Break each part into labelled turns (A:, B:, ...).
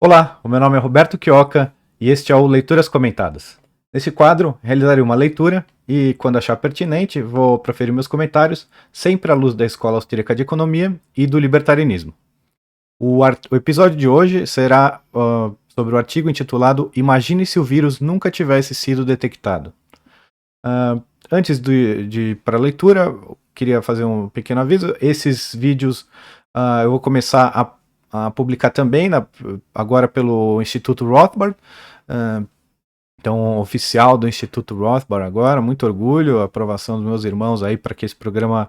A: Olá, o meu nome é Roberto Quioca e este é o Leituras Comentadas. Nesse quadro, realizarei uma leitura e, quando achar pertinente, vou proferir meus comentários, sempre à luz da Escola Austríaca de Economia e do libertarianismo. O episódio de hoje será sobre o artigo intitulado Imagine se o vírus nunca tivesse sido detectado. Antes de ir para a leitura, eu queria fazer um pequeno aviso. Esses vídeos eu vou começar a publicar também, agora pelo Instituto Rothbard. Então, oficial do Instituto Rothbard agora, muito orgulho, a aprovação dos meus irmãos aí para que esse programa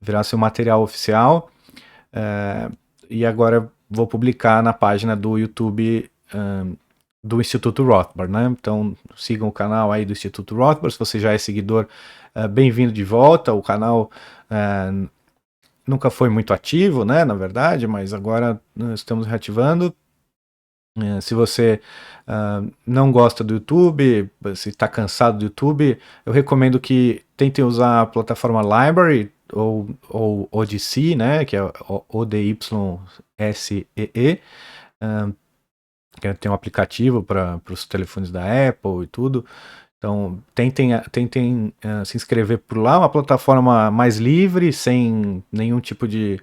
A: virasse um material oficial. E agora vou publicar na página do YouTube do Instituto Rothbard, né? Então sigam o canal aí do Instituto Rothbard. Se você já é seguidor, bem-vindo de volta. O canal nunca foi muito ativo, né? Na verdade, mas agora estamos reativando. Se você não gosta do YouTube, se está cansado do YouTube, eu recomendo que tentem usar a plataforma Library ou Odyssey, né? Que é ODYSEE. Que tem um aplicativo para os telefones da Apple e tudo. Então, tentem se inscrever por lá, uma plataforma mais livre, sem nenhum tipo de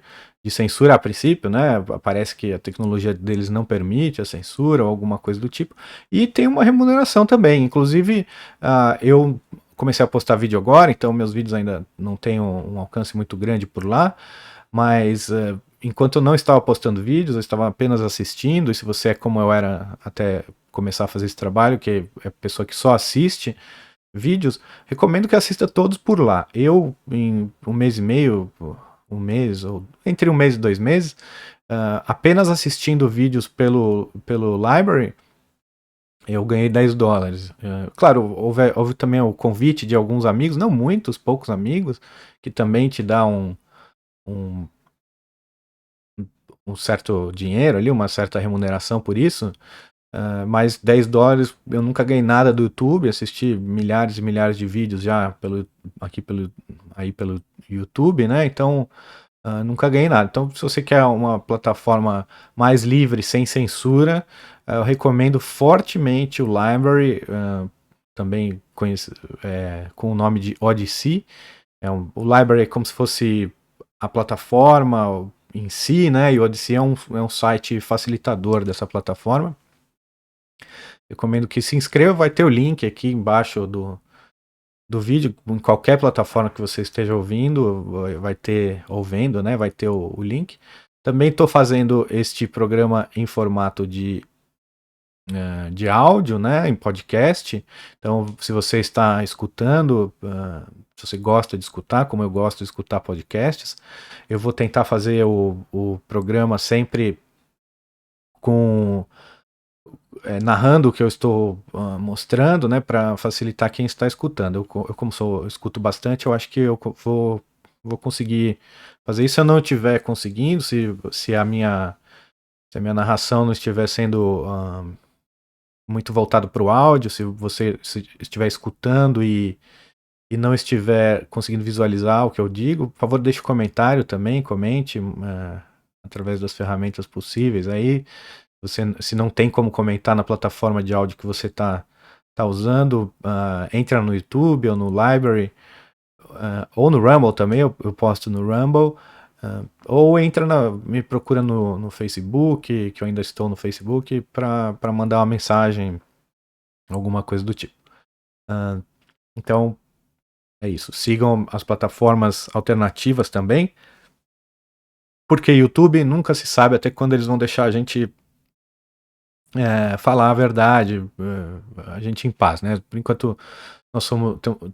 A: censura a princípio, né? Parece que a tecnologia deles não permite a censura ou alguma coisa do tipo. E tem uma remuneração também. Inclusive, eu comecei a postar vídeo agora, então meus vídeos ainda não têm um alcance muito grande por lá, mas enquanto eu não estava postando vídeos, eu estava apenas assistindo, e se você é como eu era até começar a fazer esse trabalho, que é pessoa que só assiste vídeos, recomendo que assista todos por lá. Eu, em um mês e meio, um mês, ou entre um mês e 2 meses, apenas assistindo vídeos pelo Library, eu ganhei $10. Claro, houve também o convite de alguns amigos, não muitos, poucos amigos, que também te dá um certo dinheiro ali, uma certa remuneração por isso, mas $10 eu nunca ganhei nada do YouTube, assisti milhares e milhares de vídeos já pelo YouTube, né? Então nunca ganhei nada. Então, se você quer uma plataforma mais livre, sem censura, eu recomendo fortemente o Library, também com o nome de Odyssey. O Library é como se fosse a plataforma em si, né? E o Odyssey é um site facilitador dessa plataforma. Recomendo que se inscreva, vai ter o link aqui embaixo do vídeo, em qualquer plataforma que você esteja ouvindo, vai ter, ou vendo, né? Vai ter o link. Também estou fazendo este programa em formato de áudio, né? Em podcast. Então, se você está escutando, se você gosta de escutar, como eu gosto de escutar podcasts, eu vou tentar fazer o programa sempre com narrando o que eu estou mostrando, né, para facilitar quem está escutando. Eu como eu escuto bastante, eu acho que eu vou conseguir fazer isso. Se eu não estiver conseguindo, se a minha narração não estiver sendo muito voltado para o áudio, se você estiver escutando e não estiver conseguindo visualizar o que eu digo, por favor, deixe um comentário também, comente através das ferramentas possíveis aí. Se não tem como comentar na plataforma de áudio que você está usando, entra no YouTube ou no Library, ou no Rumble também, eu posto no Rumble, ou me procura no Facebook, que eu ainda estou no Facebook, para mandar uma mensagem, alguma coisa do tipo. Então, é isso. Sigam as plataformas alternativas também, porque YouTube nunca se sabe até quando eles vão deixar a gente falar a verdade, a gente em paz, né? Por enquanto nós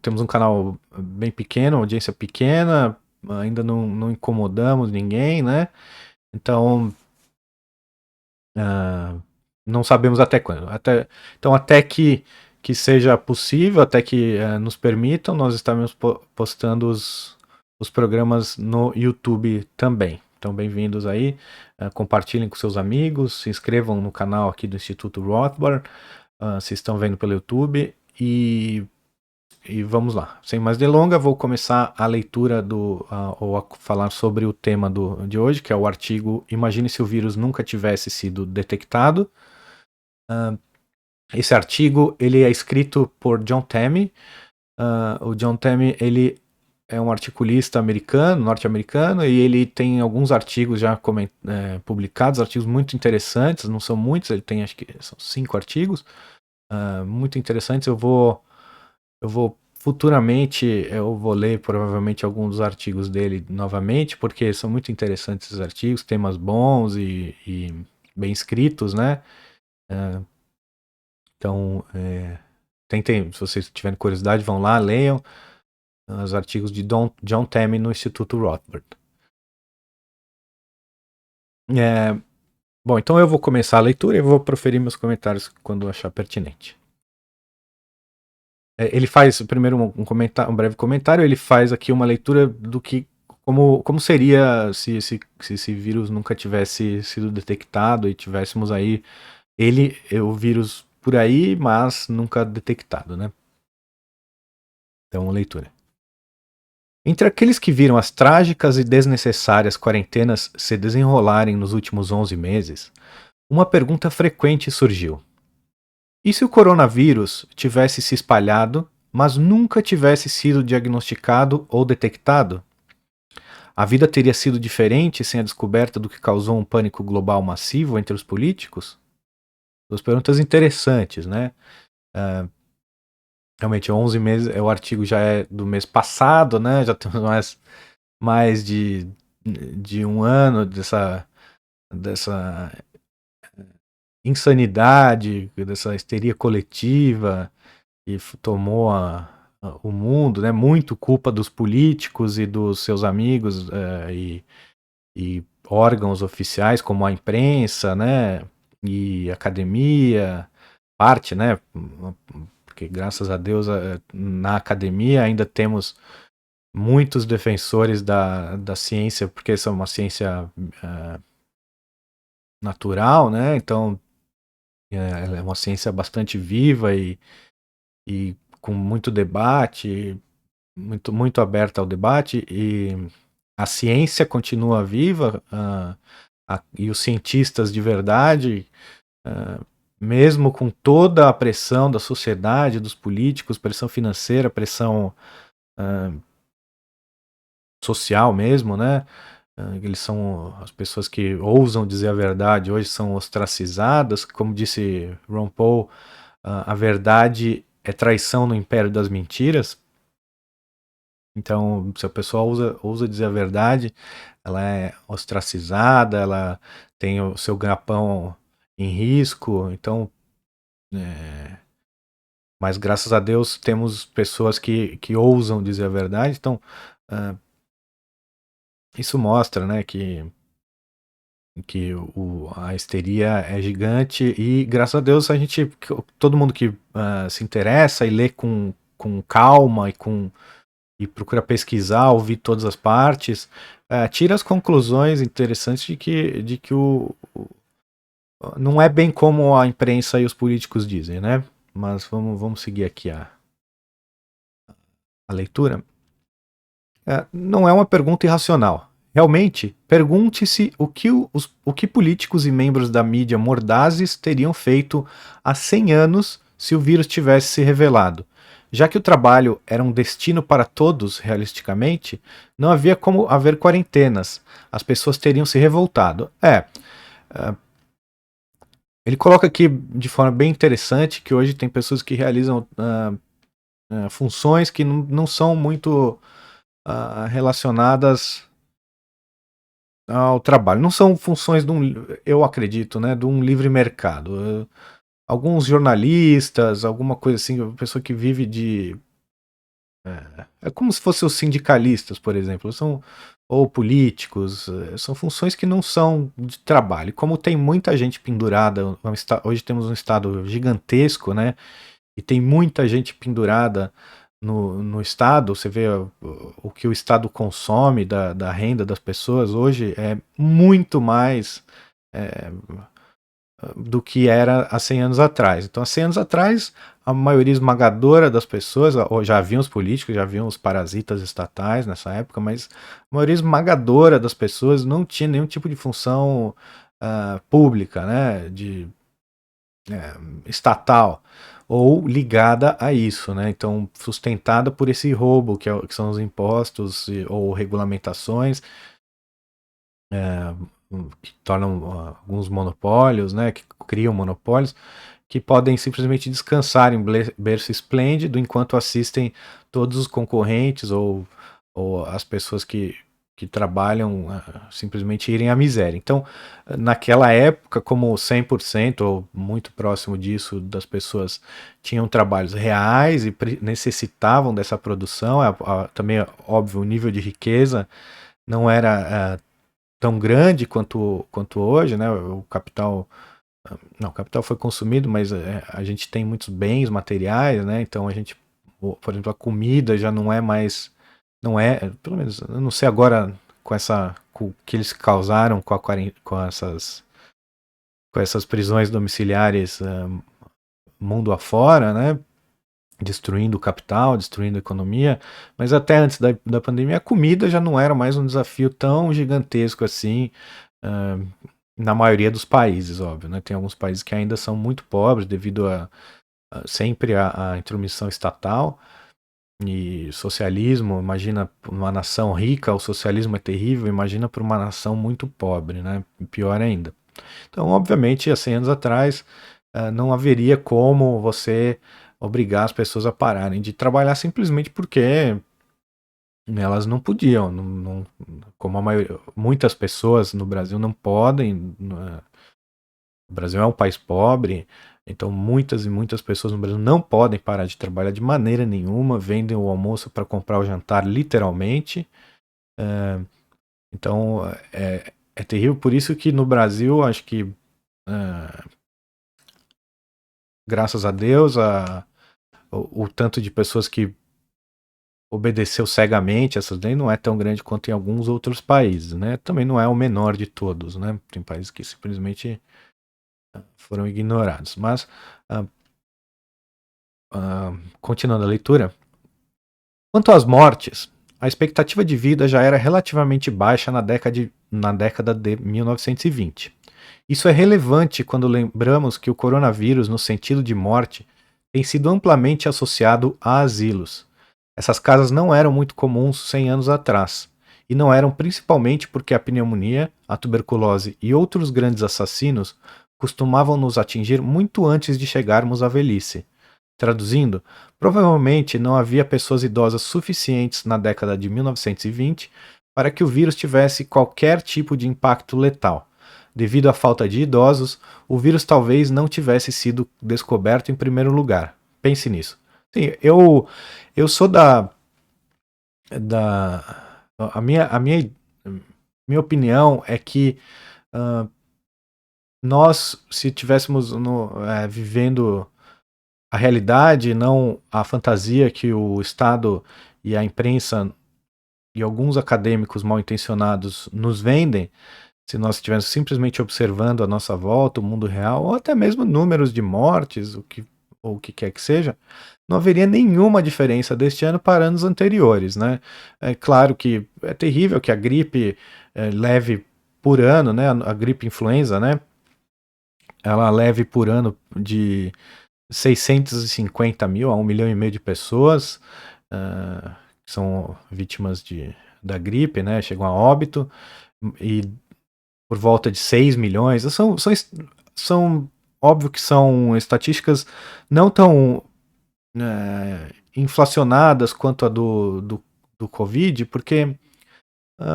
A: temos um canal bem pequeno, audiência pequena, ainda não incomodamos ninguém, né? Então não sabemos até quando. Então até que seja possível, até que nos permitam, nós estamos postando os programas no YouTube também. Então, bem-vindos aí. Compartilhem com seus amigos, se inscrevam no canal aqui do Instituto Rothbard, se estão vendo pelo YouTube, e vamos lá. Sem mais delongas, vou começar a leitura ou a falar sobre o tema de hoje, que é o artigo Imagine se o vírus nunca tivesse sido detectado, Esse artigo ele é escrito por John Tammy. O John Tammy ele é um articulista americano, norte-americano, e ele tem alguns artigos já publicados, artigos muito interessantes, não são muitos, ele tem acho que são 5 artigos, muito interessantes. Eu vou futuramente, eu vou ler provavelmente alguns dos artigos dele novamente, porque são muito interessantes esses artigos, temas bons e bem escritos, né? Então, tentem, se vocês tiverem curiosidade, vão lá, leiam os artigos de John Tammy no Instituto Rothbard. Bom, então eu vou começar a leitura e vou proferir meus comentários quando achar pertinente. Ele faz primeiro um breve comentário, ele faz aqui uma leitura do que como seria se esse vírus nunca tivesse sido detectado e tivéssemos aí o vírus por aí, mas nunca detectado, né? Então, leitura. Entre aqueles que viram as trágicas e desnecessárias quarentenas se desenrolarem nos últimos 11 meses, uma pergunta frequente surgiu. E se o coronavírus tivesse se espalhado, mas nunca tivesse sido diagnosticado ou detectado? A vida teria sido diferente sem a descoberta do que causou um pânico global massivo entre os políticos? Duas perguntas interessantes, né? Realmente, 11 meses, o artigo já é do mês passado, né? Já temos mais de um ano dessa insanidade, dessa histeria coletiva que tomou o mundo, né? Muito culpa dos políticos e dos seus amigos e órgãos oficiais como a imprensa, né? E academia, parte, né? Porque graças a Deus na academia ainda temos muitos defensores da ciência, porque essa é uma ciência natural, né? Então ela é uma ciência bastante viva e com muito debate, muito aberta ao debate, e a ciência continua viva, e os cientistas de verdade, mesmo com toda a pressão da sociedade, dos políticos, pressão financeira, pressão social mesmo, né? Eles são as pessoas que ousam dizer a verdade, hoje são ostracizadas, como disse Ron Paul, a verdade é traição no império das mentiras. Então, se a pessoa ousa dizer a verdade, ela é ostracizada, ela tem o seu ganha-pão em risco. Então, mas graças a Deus temos pessoas que ousam dizer a verdade. Então, isso mostra, né, que a histeria é gigante e graças a Deus todo mundo que se interessa e lê com calma e procura pesquisar, ouvir todas as partes, tira as conclusões interessantes de que não é bem como a imprensa e os políticos dizem, né? Mas vamos seguir aqui a leitura. Não é uma pergunta irracional. Realmente, pergunte-se o que políticos e membros da mídia mordazes teriam feito há 100 anos se o vírus tivesse se revelado. Já que o trabalho era um destino para todos, realisticamente, não havia como haver quarentenas. As pessoas teriam se revoltado. Ele coloca aqui de forma bem interessante que hoje tem pessoas que realizam funções que não são muito relacionadas ao trabalho. Não são funções eu acredito, né, de um livre mercado. Alguns jornalistas, alguma coisa assim, pessoa que vive de é como se fossem os sindicalistas, por exemplo, ou políticos, são funções que não são de trabalho. Como tem muita gente pendurada, hoje temos um estado gigantesco, né? E tem muita gente pendurada no Estado, você vê o que o Estado consome da renda das pessoas hoje é muito mais do que era há 100 anos atrás. Então, há 100 anos atrás, a maioria esmagadora das pessoas, já haviam os políticos, já haviam os parasitas estatais nessa época, mas a maioria esmagadora das pessoas não tinha nenhum tipo de função pública, né, estatal ou ligada a isso, né? Então, sustentada por esse roubo que são os impostos ou regulamentações que tornam alguns monopólios, né? Que criam monopólios que podem simplesmente descansar em berço esplêndido enquanto assistem todos os concorrentes ou as pessoas que trabalham simplesmente irem à miséria. Então, naquela época, como 100% ou muito próximo disso das pessoas tinham trabalhos reais e necessitavam dessa produção, também, óbvio, o nível de riqueza não era tão grande quanto hoje, né? O capital não, o capital foi consumido, mas a gente tem muitos bens materiais, né? Então a gente, por exemplo, a comida já não é mais, não é, pelo menos, eu não sei agora com o que eles causaram com essas prisões domiciliares mundo afora, né? Destruindo o capital, destruindo a economia, mas até antes da pandemia a comida já não era mais um desafio tão gigantesco assim. Uh, na maioria dos países, óbvio, né? Tem alguns países que ainda são muito pobres devido sempre a intromissão estatal e socialismo. Imagina uma nação rica, o socialismo é terrível, imagina para uma nação muito pobre, né? Pior ainda. Então, obviamente, há 100 anos atrás, não haveria como você obrigar as pessoas a pararem de trabalhar simplesmente porque elas não podiam, como muitas pessoas no Brasil não podem. O Brasil é um país pobre, então muitas e muitas pessoas no Brasil não podem parar de trabalhar de maneira nenhuma, vendem o almoço para comprar o jantar, literalmente. Então é terrível. Por isso que no Brasil, acho que graças a Deus, o tanto de pessoas que obedeceu cegamente essas leis não é tão grande quanto em alguns outros países, né? Também não é o menor de todos, né? Tem países que simplesmente foram ignorados. Mas, continuando a leitura, quanto às mortes, a expectativa de vida já era relativamente baixa na década de 1920. Isso é relevante quando lembramos que o coronavírus, no sentido de morte, tem sido amplamente associado a asilos. Essas casas não eram muito comuns 100 anos atrás, e não eram principalmente porque a pneumonia, a tuberculose e outros grandes assassinos costumavam nos atingir muito antes de chegarmos à velhice. Traduzindo, provavelmente não havia pessoas idosas suficientes na década de 1920 para que o vírus tivesse qualquer tipo de impacto letal. Devido à falta de idosos, o vírus talvez não tivesse sido descoberto em primeiro lugar. Pense nisso. Sim, eu sou da minha opinião é que nós, se tivéssemos vivendo a realidade, não a fantasia que o Estado e a imprensa e alguns acadêmicos mal intencionados nos vendem, se nós estivéssemos simplesmente observando a nossa volta, o mundo real, ou até mesmo números de mortes, ou o que quer que seja, não haveria nenhuma diferença deste ano para anos anteriores, né? É claro que é terrível que a gripe leve por ano, né? A gripe influenza, né? Ela leve por ano de 650 mil a 1,5 milhão de pessoas que são vítimas da gripe, né? Chegam a óbito, e por volta de 6 milhões. São óbvio que são estatísticas não tão inflacionadas quanto a do Covid, porque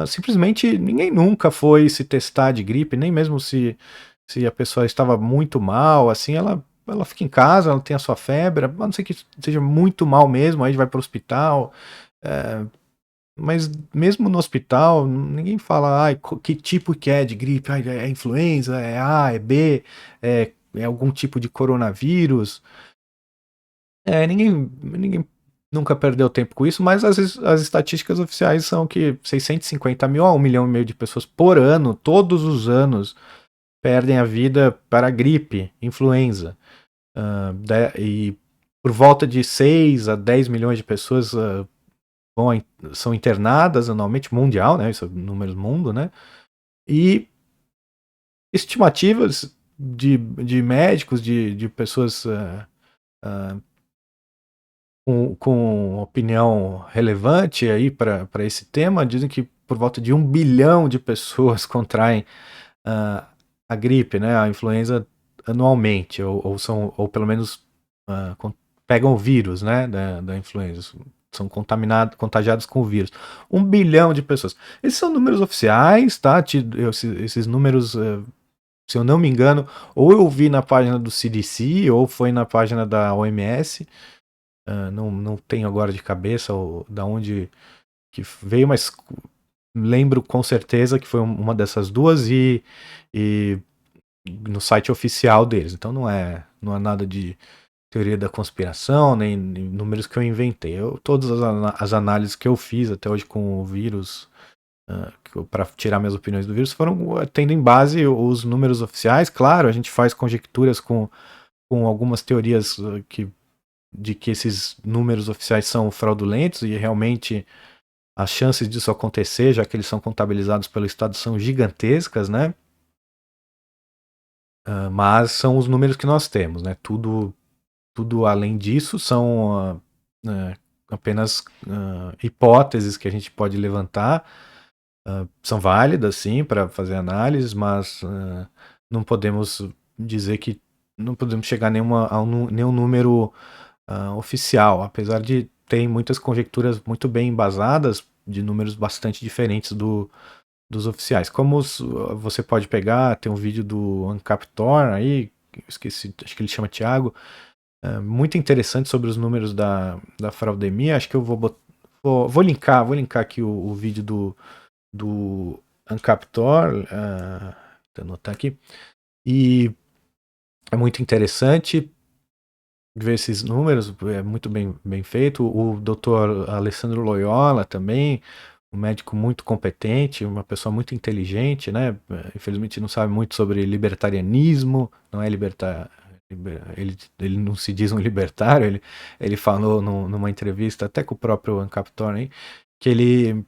A: simplesmente ninguém nunca foi se testar de gripe, nem mesmo se a pessoa estava muito mal, assim, ela fica em casa, ela tem a sua febre, a não ser que seja muito mal mesmo, aí vai para o hospital. Mas mesmo no hospital, ninguém fala que tipo que é de gripe, é influenza, é A, é B, é algum tipo de coronavírus. Ninguém nunca perdeu tempo com isso, mas as estatísticas oficiais são que 650 mil a 1,5 milhão de pessoas por ano, todos os anos, perdem a vida para a gripe, influenza. E por volta de 6 a 10 milhões de pessoas são internadas anualmente, mundial, né? Isso é números mundo, né? E estimativas de médicos, de pessoas com opinião relevante aí para esse tema, dizem que por volta de 1 bilhão de pessoas contraem a gripe, né, a influenza anualmente, ou pelo menos pegam o vírus, né, da influenza, são contagiados com o vírus. 1 bilhão de pessoas. Esses são números oficiais, tá? Esses números, se eu não me engano, ou eu vi na página do CDC, ou foi na página da OMS. Não tenho agora de cabeça da onde que veio, mas lembro com certeza que foi uma dessas duas e no site oficial deles. Então não é nada de teoria da conspiração, nem números que eu inventei. Todas as análises que eu fiz até hoje com o vírus, para tirar minhas opiniões do vírus, foram tendo em base os números oficiais. Claro, a gente faz conjecturas com algumas teorias de que esses números oficiais são fraudulentos e realmente as chances disso acontecer, já que eles são contabilizados pelo Estado, são gigantescas, né? Mas são os números que nós temos, né? Tudo além disso são apenas hipóteses que a gente pode levantar. São válidas, sim, para fazer análises, mas não podemos dizer que não podemos chegar a nenhum número oficial, apesar de ter muitas conjecturas muito bem embasadas de números bastante diferentes dos oficiais. Como você pode pegar, tem um vídeo do Ancaptor aí, esqueci, acho que ele chama Thiago, muito interessante sobre os números da fraudemia. Acho que eu vou linkar aqui o vídeo do Ancaptor, vou anotar aqui, e é muito interessante ver esses números, é muito bem feito. O Dr. Alessandro Loyola também, um médico muito competente, uma pessoa muito inteligente, né? Infelizmente não sabe muito sobre libertarianismo, não é ele não se diz um libertário, ele falou numa entrevista até com o próprio Ancaptor, hein, que ele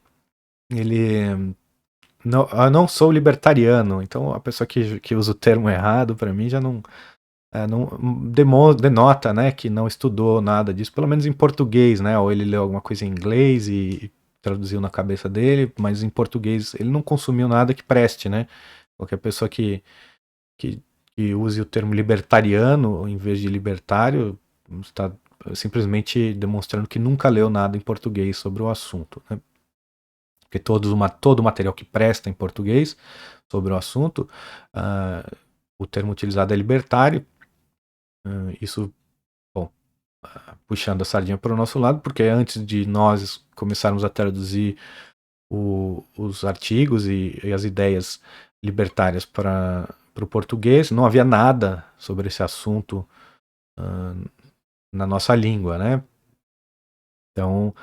A: não, eu não sou libertariano, então a pessoa que usa o termo errado para mim já não denota, né, que não estudou nada disso, pelo menos em português, né, ou ele leu alguma coisa em inglês e traduziu na cabeça dele, mas em português ele não consumiu nada que preste, né. Qualquer pessoa que use o termo libertariano em vez de libertário está simplesmente demonstrando que nunca leu nada em português sobre o assunto, né? Porque todo o material que presta em português sobre o assunto, o termo utilizado é libertário. Isso, bom, puxando a sardinha para o nosso lado, porque antes de nós começarmos a traduzir os artigos e as ideias libertárias para o português, não havia nada sobre esse assunto na nossa língua, né? Então, o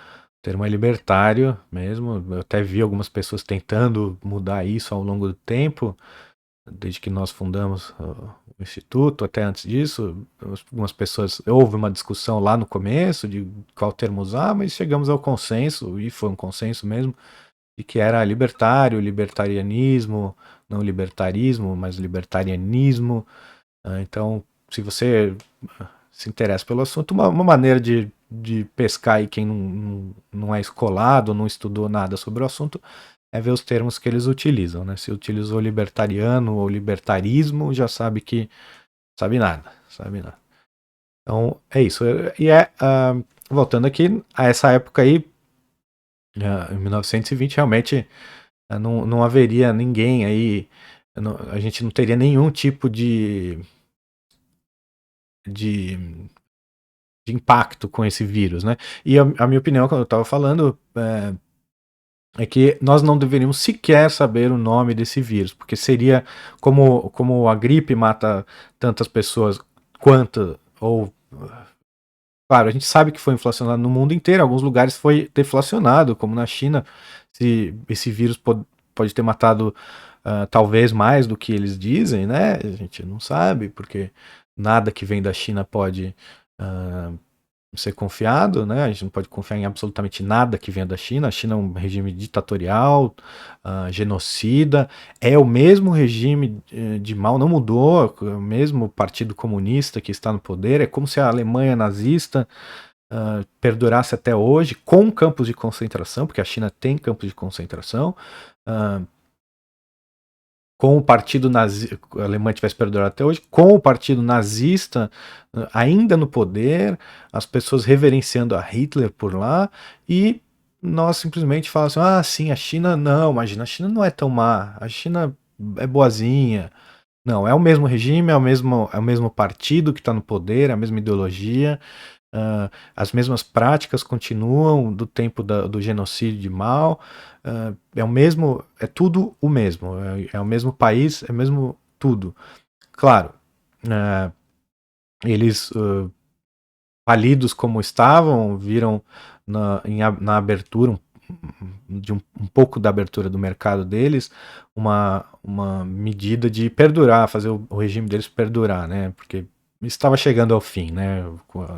A: termo é libertário mesmo. Eu até vi algumas pessoas tentando mudar isso ao longo do tempo, desde que nós fundamos o Instituto, até antes disso. Algumas pessoas, houve uma discussão lá no começo de qual termo usar, mas chegamos ao consenso, e foi um consenso mesmo, de que era libertário, libertarianismo, não libertarismo, mas libertarianismo. Então, se você se interessa pelo assunto, uma maneira de pescar aí quem não é escolado, não estudou nada sobre o assunto, é ver os termos que eles utilizam, né? Se utilizou libertariano ou libertarismo, já sabe que sabe nada. Então, é isso. E voltando aqui, a essa época aí, em 1920, realmente não haveria ninguém aí, a gente não teria nenhum tipo de impacto com esse vírus, né? E a minha opinião, quando eu estava falando, é que nós não deveríamos sequer saber o nome desse vírus, porque seria como a gripe mata tantas pessoas quanto, ou claro, a gente sabe que foi inflacionado no mundo inteiro, em alguns lugares foi deflacionado, como na China. Se esse vírus pode ter matado talvez mais do que eles dizem, né? A gente não sabe, porque nada que vem da China pode ser confiado, né? A gente não pode confiar em absolutamente nada que venha da China. A China é um regime ditatorial, genocida, é o mesmo regime de Mao, não mudou, é o mesmo partido comunista que está no poder, é como se a Alemanha nazista perdurasse até hoje, com campos de concentração, porque a China tem campos de concentração, com o partido nazista, a Alemanha tivesse perdurado até hoje, com o partido nazista ainda no poder, as pessoas reverenciando a Hitler por lá, e nós simplesmente falamos assim, sim, a China não, imagina, a China não é tão má, a China é boazinha. Não, é o mesmo regime, é o mesmo partido que está no poder, é a mesma ideologia, as mesmas práticas continuam do tempo do genocídio de Mao, é o mesmo, é tudo o mesmo, é o mesmo país, é o mesmo tudo. Claro, eles falidos como estavam, viram na abertura, um pouco da abertura do mercado deles, uma medida de perdurar, fazer o regime deles perdurar, né? Porque estava chegando ao fim, né?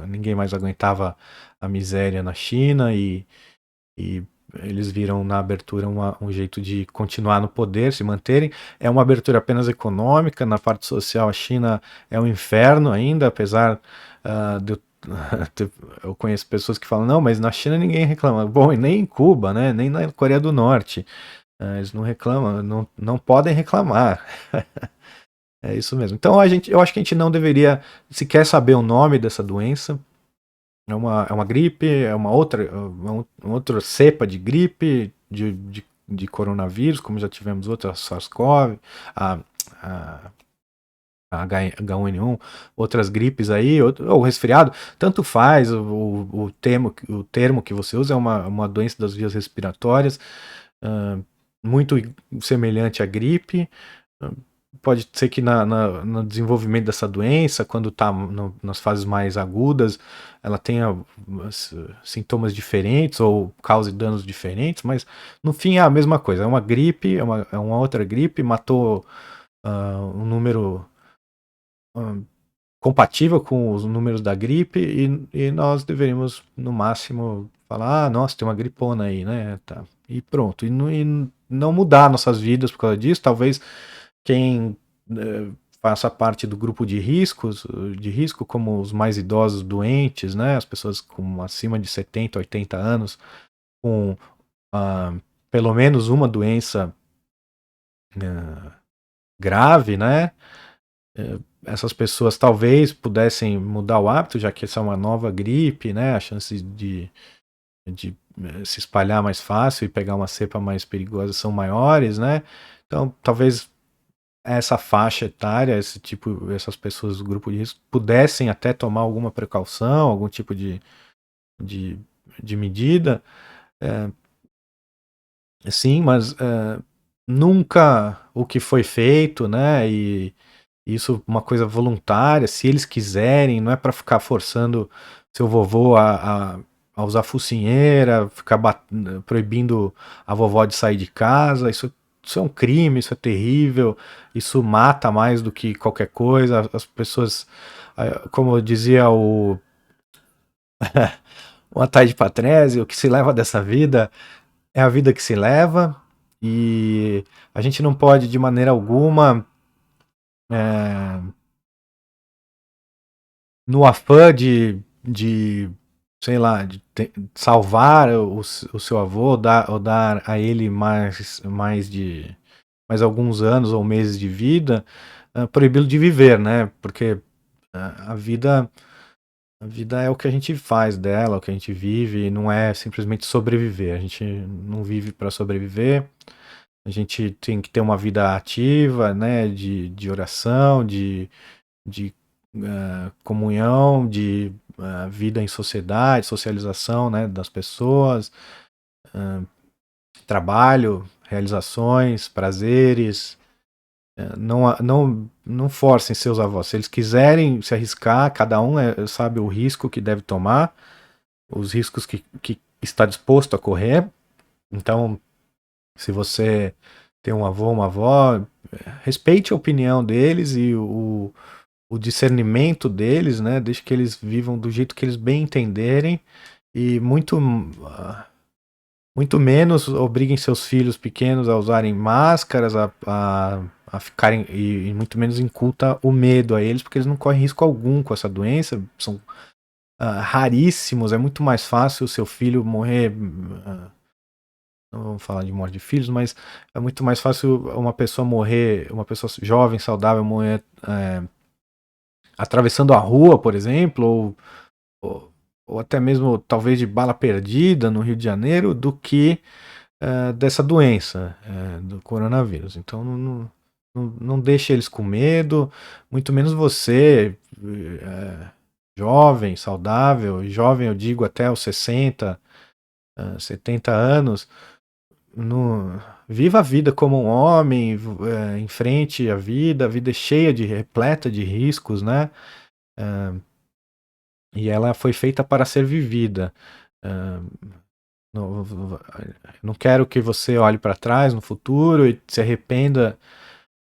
A: Ninguém mais aguentava a miséria na China e eles viram na abertura um jeito de continuar no poder, se manterem. É uma abertura apenas econômica, na parte social a China é um inferno ainda, apesar de eu conheço pessoas que falam, não, mas na China ninguém reclama. Bom, e nem em Cuba, né? Nem na Coreia do Norte. Eles não reclamam, não podem reclamar. É isso mesmo. Então eu acho que a gente não deveria sequer saber o nome dessa doença. É uma gripe, é uma outra cepa de gripe, de coronavírus, como já tivemos outras, SARS-CoV, a, a H1N1, outras gripes aí, ou resfriado, tanto faz, o termo que você usa é uma doença das vias respiratórias, muito semelhante à gripe. Pode ser que no desenvolvimento dessa doença, quando está nas fases mais agudas, ela tenha sintomas diferentes ou cause danos diferentes, mas no fim é a mesma coisa. É uma gripe, é uma outra gripe, matou um número compatível com os números da gripe e nós deveríamos, no máximo, falar, nossa, tem uma gripona aí, né? Tá. E pronto. E não mudar nossas vidas por causa disso. Talvez quem faça parte do grupo de risco, como os mais idosos doentes, né? As pessoas com acima de 70, 80 anos, com pelo menos uma doença grave, né? Essas pessoas talvez pudessem mudar o hábito, já que essa é uma nova gripe, né? A chance de se espalhar mais fácil e pegar uma cepa mais perigosa são maiores, né? Então, talvez essa faixa etária, essas pessoas do grupo de risco pudessem até tomar alguma precaução, algum tipo de, de medida. Sim, mas nunca o que foi feito, né? E isso uma coisa voluntária, se eles quiserem, não é para ficar forçando seu vovô a usar focinheira, ficar proibindo a vovó de sair de casa. Isso é um crime, isso é terrível, isso mata mais do que qualquer coisa. As pessoas, como dizia o Ataíde Patrese, o que se leva dessa vida é a vida que se leva, e a gente não pode de maneira alguma é, no afã de sei lá, salvar o seu avô, ou dar a ele mais alguns anos ou meses de vida, proibi-lo de viver, né? Porque a vida, a vida é o que a gente faz dela, o que a gente vive, e não é simplesmente sobreviver. A gente não vive para sobreviver. A gente tem que ter uma vida ativa, né? De oração, de comunhão, de vida em sociedade, socialização, né, das pessoas, trabalho, realizações, prazeres. Não forcem seus avós. Se eles quiserem se arriscar, cada um sabe o risco que deve tomar, os riscos que está disposto a correr. Então, se você tem um avô, uma avó, respeite a opinião deles e o discernimento deles, né? Deixe que eles vivam do jeito que eles bem entenderem e muito menos obriguem seus filhos pequenos a usarem máscaras, a ficarem, e muito menos inculta o medo a eles, porque eles não correm risco algum com essa doença, são raríssimos, é muito mais fácil o seu filho morrer. Não vamos falar de morte de filhos, mas é muito mais fácil uma pessoa morrer, uma pessoa jovem, saudável, morrer atravessando a rua, por exemplo, ou até mesmo talvez de bala perdida no Rio de Janeiro, do que dessa doença, do coronavírus. Então não deixe eles com medo, muito menos você, jovem, saudável, jovem eu digo até os 60, 70 anos, viva a vida como um homem, enfrente a vida é cheia repleta de riscos, né? E ela foi feita para ser vivida. Não quero que você olhe para trás no futuro e se arrependa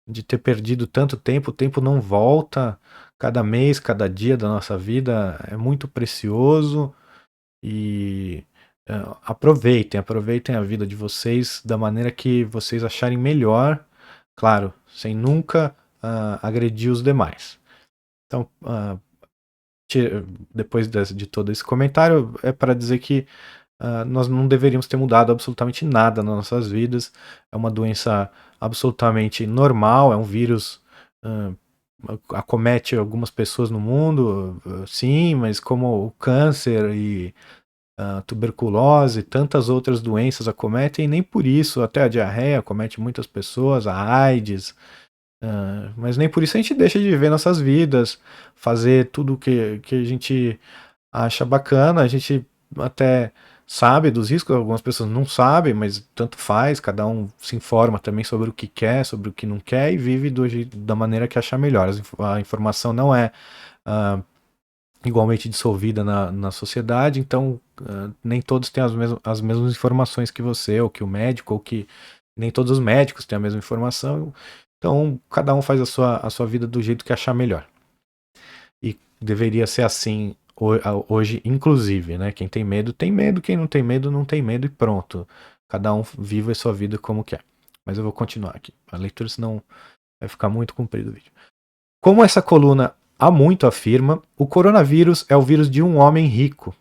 A: de ter perdido tanto tempo. O tempo não volta. Cada mês, cada dia da nossa vida é muito precioso e aproveitem a vida de vocês da maneira que vocês acharem melhor, claro, sem nunca agredir os demais. Então, depois de todo esse comentário, é para dizer que nós não deveríamos ter mudado absolutamente nada nas nossas vidas. É uma doença absolutamente normal, é um vírus, acomete algumas pessoas no mundo, sim, mas como o câncer e tuberculose, tantas outras doenças acometem, e nem por isso, até a diarreia acomete muitas pessoas, a AIDS, mas nem por isso a gente deixa de viver nossas vidas, fazer tudo que a gente acha bacana. A gente até sabe dos riscos, algumas pessoas não sabem, mas tanto faz, cada um se informa também sobre o que quer, sobre o que não quer e vive da maneira que achar melhor. A informação não é igualmente dissolvida na sociedade, então nem todos têm as mesmas informações que você, ou que o médico, ou que nem todos os médicos têm a mesma informação. Então, cada um faz a sua vida do jeito que achar melhor. E deveria ser assim hoje, inclusive, né? Quem tem medo, quem não tem medo, não tem medo e pronto. Cada um vive a sua vida como quer. Mas eu vou continuar aqui. A leitura, senão vai ficar muito comprido o vídeo. Como essa coluna há muito afirma, o coronavírus é o vírus de um homem rico.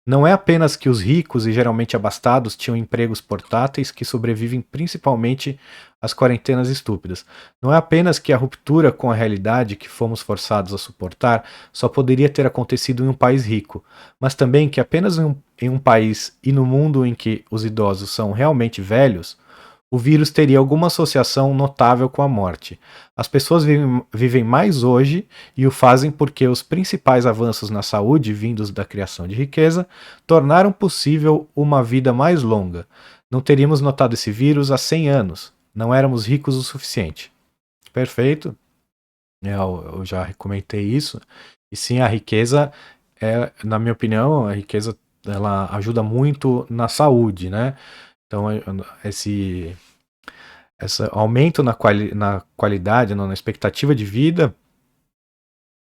A: Não é apenas que os ricos e geralmente abastados tinham empregos portáteis que sobrevivem principalmente às quarentenas estúpidas. Não é apenas que a ruptura com a realidade que fomos forçados a suportar só poderia ter acontecido em um país rico, mas também que apenas em um país e no mundo em que os idosos são realmente velhos, o vírus teria alguma associação notável com a morte. As pessoas vivem mais hoje e o fazem porque os principais avanços na saúde vindos da criação de riqueza tornaram possível uma vida mais longa. Não teríamos notado esse vírus há 100 anos. Não éramos ricos o suficiente. Perfeito. Eu já comentei isso. E sim, a riqueza, na minha opinião, a riqueza ela ajuda muito na saúde, né? Então, esse aumento na qualidade, na expectativa de vida,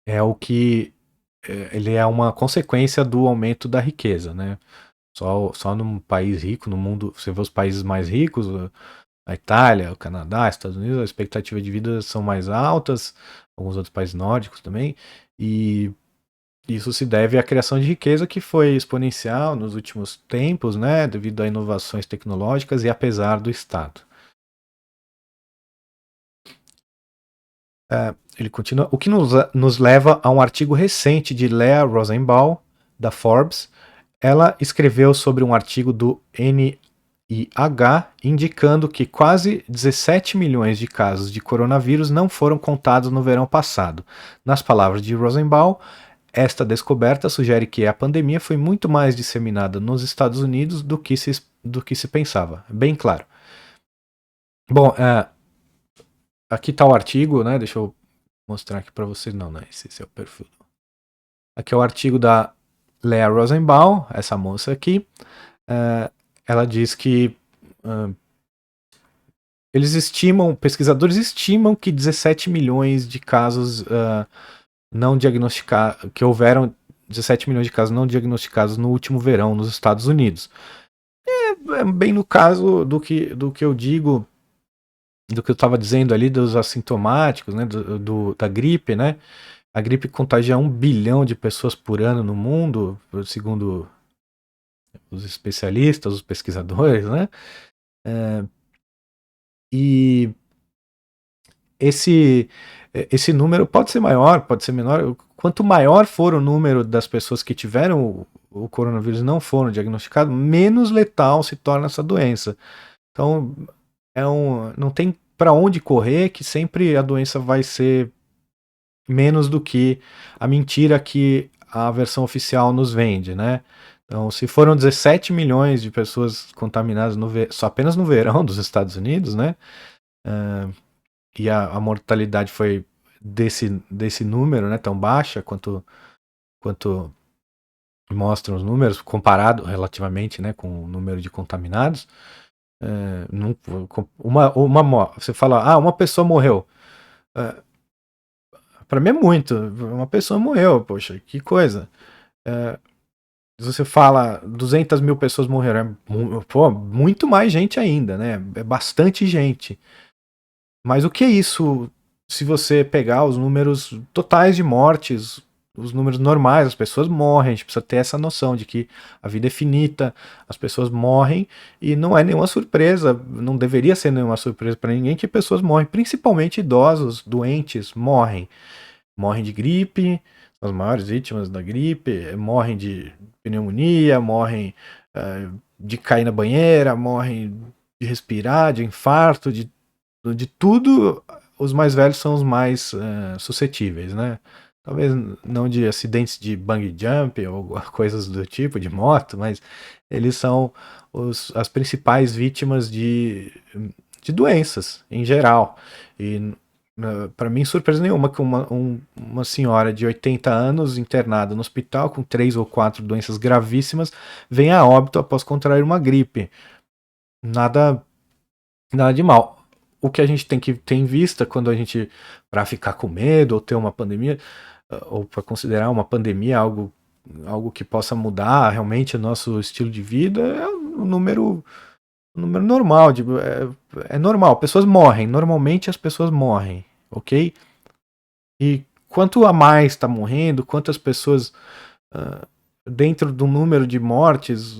A: é o que ele é uma consequência do aumento da riqueza, né? Só num país rico, no mundo, você vê os países mais ricos, a Itália, o Canadá, Estados Unidos, a expectativa de vida são mais altas, alguns outros países nórdicos também, e isso se deve à criação de riqueza que foi exponencial nos últimos tempos, né, devido a inovações tecnológicas e apesar do Estado. Ele continua. O que nos leva a um artigo recente de Lea Rosenbaum, da Forbes. Ela escreveu sobre um artigo do NIH indicando que quase 17 milhões de casos de coronavírus não foram contados no verão passado. Nas palavras de Rosenbaum, esta descoberta sugere que a pandemia foi muito mais disseminada nos Estados Unidos do que se pensava. Bem claro. Bom, aqui está o artigo, né? Deixa eu mostrar aqui para vocês. Não, esse é o perfil. Aqui é o artigo da Lea Rosenbaum, essa moça aqui. Ela diz que pesquisadores estimam que 17 milhões de casos não diagnosticados, que houveram 17 milhões de casos não diagnosticados no último verão nos Estados Unidos. É bem no caso do que eu digo, do que eu estava dizendo ali dos assintomáticos, né, da gripe, né? A gripe contagia 1 bilhão de pessoas por ano no mundo, segundo os especialistas, os pesquisadores, né? E esse, esse número pode ser maior, pode ser menor. Quanto maior for o número das pessoas que tiveram o coronavírus e não foram diagnosticados, menos letal se torna essa doença. Então, não tem para onde correr, que sempre a doença vai ser menos do que a mentira que a versão oficial nos vende, né? Então, se foram 17 milhões de pessoas contaminadas só apenas no verão dos Estados Unidos, né? E a mortalidade foi desse número, né? Tão baixa quanto mostram os números, comparado relativamente, né? Com o número de contaminados. Você fala, uma pessoa morreu. Para mim é muito. Uma pessoa morreu, poxa, que coisa. Se você fala 200 mil pessoas morreram, pô, muito mais gente ainda, né? É bastante gente. Mas o que é isso se você pegar os números totais de mortes, os números normais, as pessoas morrem, a gente precisa ter essa noção de que a vida é finita, as pessoas morrem e não é nenhuma surpresa, não deveria ser nenhuma surpresa para ninguém que pessoas morrem, principalmente idosos, doentes, morrem. Morrem de gripe, são as maiores vítimas da gripe, morrem de pneumonia, morrem de cair na banheira, morrem de respirar, de infarto, de tudo. Os mais velhos são os mais suscetíveis, né? Talvez não de acidentes de bungee jump ou coisas do tipo, de moto, mas eles são as principais vítimas de doenças em geral. E para mim, surpresa nenhuma que uma senhora de 80 anos internada no hospital com 3 ou 4 doenças gravíssimas venha a óbito após contrair uma gripe. Nada, nada de mal. O que a gente tem que ter em vista quando a gente, para ficar com medo ou ter uma pandemia, ou para considerar uma pandemia algo que possa mudar realmente o nosso estilo de vida, é um número normal. É normal, pessoas morrem. Normalmente as pessoas morrem, ok? E quanto a mais está morrendo, quantas pessoas dentro do número de mortes,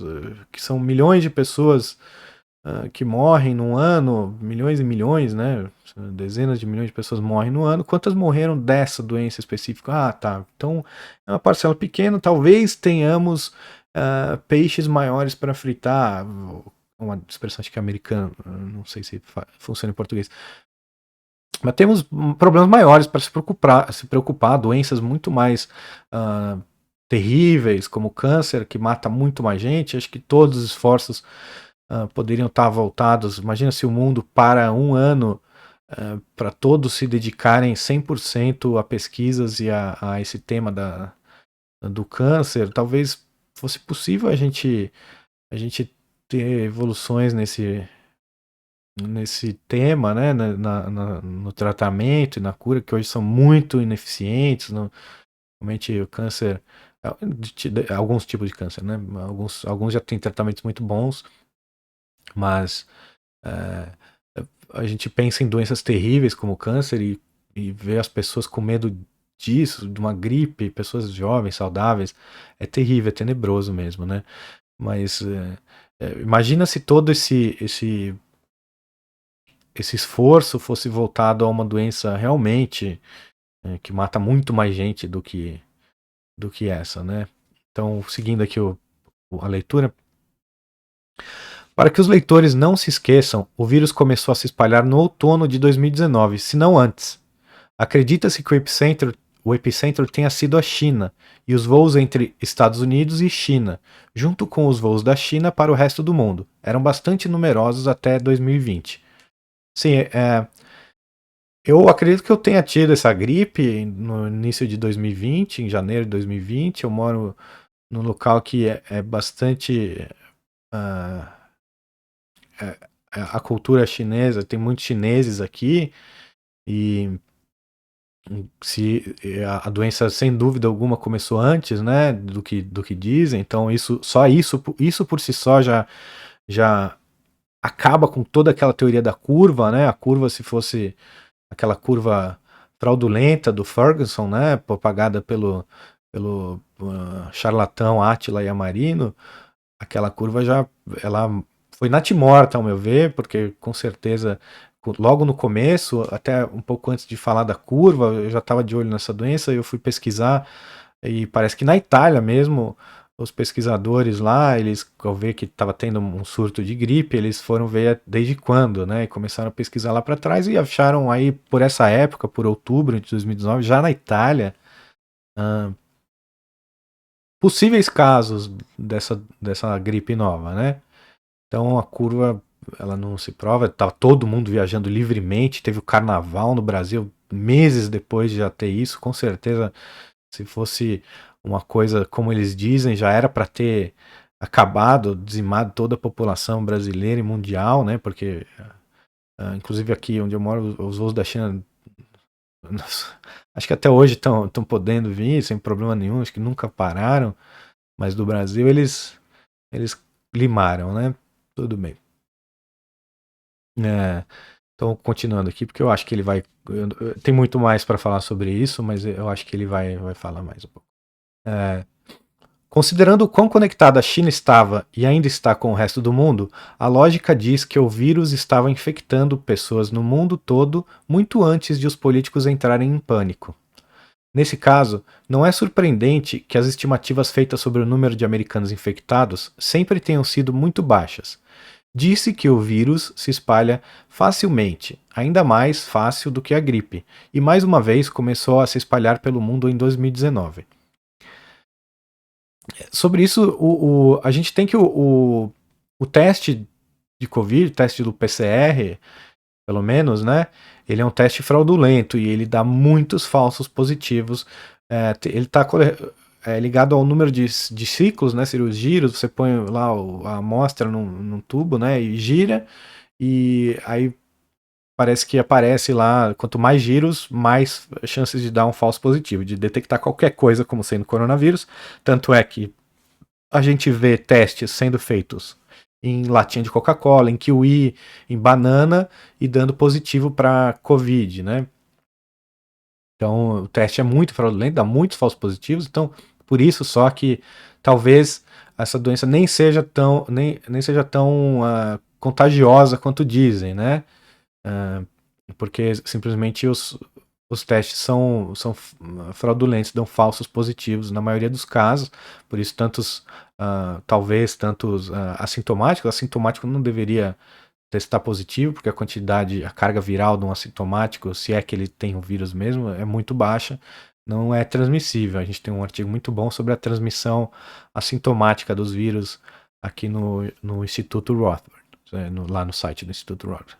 A: que são milhões de pessoas que morrem no ano, milhões e milhões, né? Dezenas de milhões de pessoas morrem no ano. Quantas morreram dessa doença específica? Ah, tá. Então é uma parcela pequena. Talvez tenhamos peixes maiores para fritar. Uma expressão acho que é americana, não sei se funciona em português. Mas temos problemas maiores para se preocupar, doenças muito mais terríveis, como câncer, que mata muito mais gente. Acho que todos os esforços poderiam estar voltados. Imagina se o mundo para um ano para todos se dedicarem 100% a pesquisas e a esse tema do câncer. Talvez fosse possível a gente ter evoluções nesse tema, né, no tratamento e na cura, que hoje são muito ineficientes. Realmente o câncer, alguns tipos de câncer, né, alguns já têm tratamentos muito bons, mas a gente pensa em doenças terríveis como o câncer e vê as pessoas com medo disso, de uma gripe, pessoas jovens, saudáveis, é terrível, é tenebroso mesmo, né? Mas imagina se todo esse esforço fosse voltado a uma doença realmente que mata muito mais gente do que essa, né? Então, seguindo aqui a leitura. Para que os leitores não se esqueçam, o vírus começou a se espalhar no outono de 2019, se não antes. Acredita-se que o epicentro tenha sido a China, e os voos entre Estados Unidos e China, junto com os voos da China para o resto do mundo, eram bastante numerosos até 2020. Sim, eu acredito que eu tenha tido essa gripe no início de 2020, em janeiro de 2020. Eu moro num local que é bastante. Uh, a cultura chinesa, tem muitos chineses aqui, e se a doença sem dúvida alguma começou antes, né, do que dizem, então isso por si só já acaba com toda aquela teoria da curva, né, a curva se fosse aquela curva fraudulenta do Ferguson, né, propagada pelo charlatão Átila Yamarino, aquela curva ela foi natimorta, ao meu ver, porque com certeza logo no começo, até um pouco antes de falar da curva, eu já estava de olho nessa doença, eu fui pesquisar e parece que na Itália mesmo, os pesquisadores lá, eles ao ver que estava tendo um surto de gripe, eles foram ver desde quando, né? E começaram a pesquisar lá para trás e acharam aí por essa época, por outubro de 2019, já na Itália, ah, possíveis casos dessa gripe nova, né? Então a curva ela não se prova, estava todo mundo viajando livremente, teve o carnaval no Brasil meses depois de já ter isso, com certeza se fosse uma coisa como eles dizem, já era para ter acabado, dizimado toda a população brasileira e mundial, né? Porque inclusive aqui onde eu moro, os voos da China acho que até hoje estão podendo vir sem problema nenhum, acho que nunca pararam, mas do Brasil eles limaram, né? Tudo bem. É, então, continuando aqui, porque eu acho que ele vai. Tem muito mais para falar sobre isso, mas eu acho que ele vai falar mais um pouco. É, considerando o quão conectada a China estava e ainda está com o resto do mundo, a lógica diz que o vírus estava infectando pessoas no mundo todo muito antes de os políticos entrarem em pânico. Nesse caso, não é surpreendente que as estimativas feitas sobre o número de americanos infectados sempre tenham sido muito baixas. Disse que o vírus se espalha facilmente, ainda mais fácil do que a gripe, e mais uma vez começou a se espalhar pelo mundo em 2019. Sobre isso, a gente tem que o teste de Covid, o teste do PCR, pelo menos, né? Ele é um teste fraudulento e ele dá muitos falsos positivos. Ele está ligado ao número de ciclos, né? Seria os giros. Você põe lá a amostra num tubo, né? E gira. E aí parece que aparece lá, quanto mais giros, mais chances de dar um falso positivo, de detectar qualquer coisa como sendo coronavírus. Tanto é que a gente vê testes sendo feitos em latinha de Coca-Cola, em kiwi, em banana e dando positivo para Covid, né? Então o teste é muito fraudulento, dá muitos falsos positivos, então por isso só que talvez essa doença nem seja tão contagiosa quanto dizem, né? Porque simplesmente os testes são fraudulentos, dão falsos positivos na maioria dos casos, por isso talvez tantos assintomático não deveria testar positivo, porque a carga viral de um assintomático, se é que ele tem o vírus mesmo, é muito baixa, não é transmissível. A gente tem um artigo muito bom sobre a transmissão assintomática dos vírus aqui no Instituto Rothbard, lá no site do Instituto Rothbard.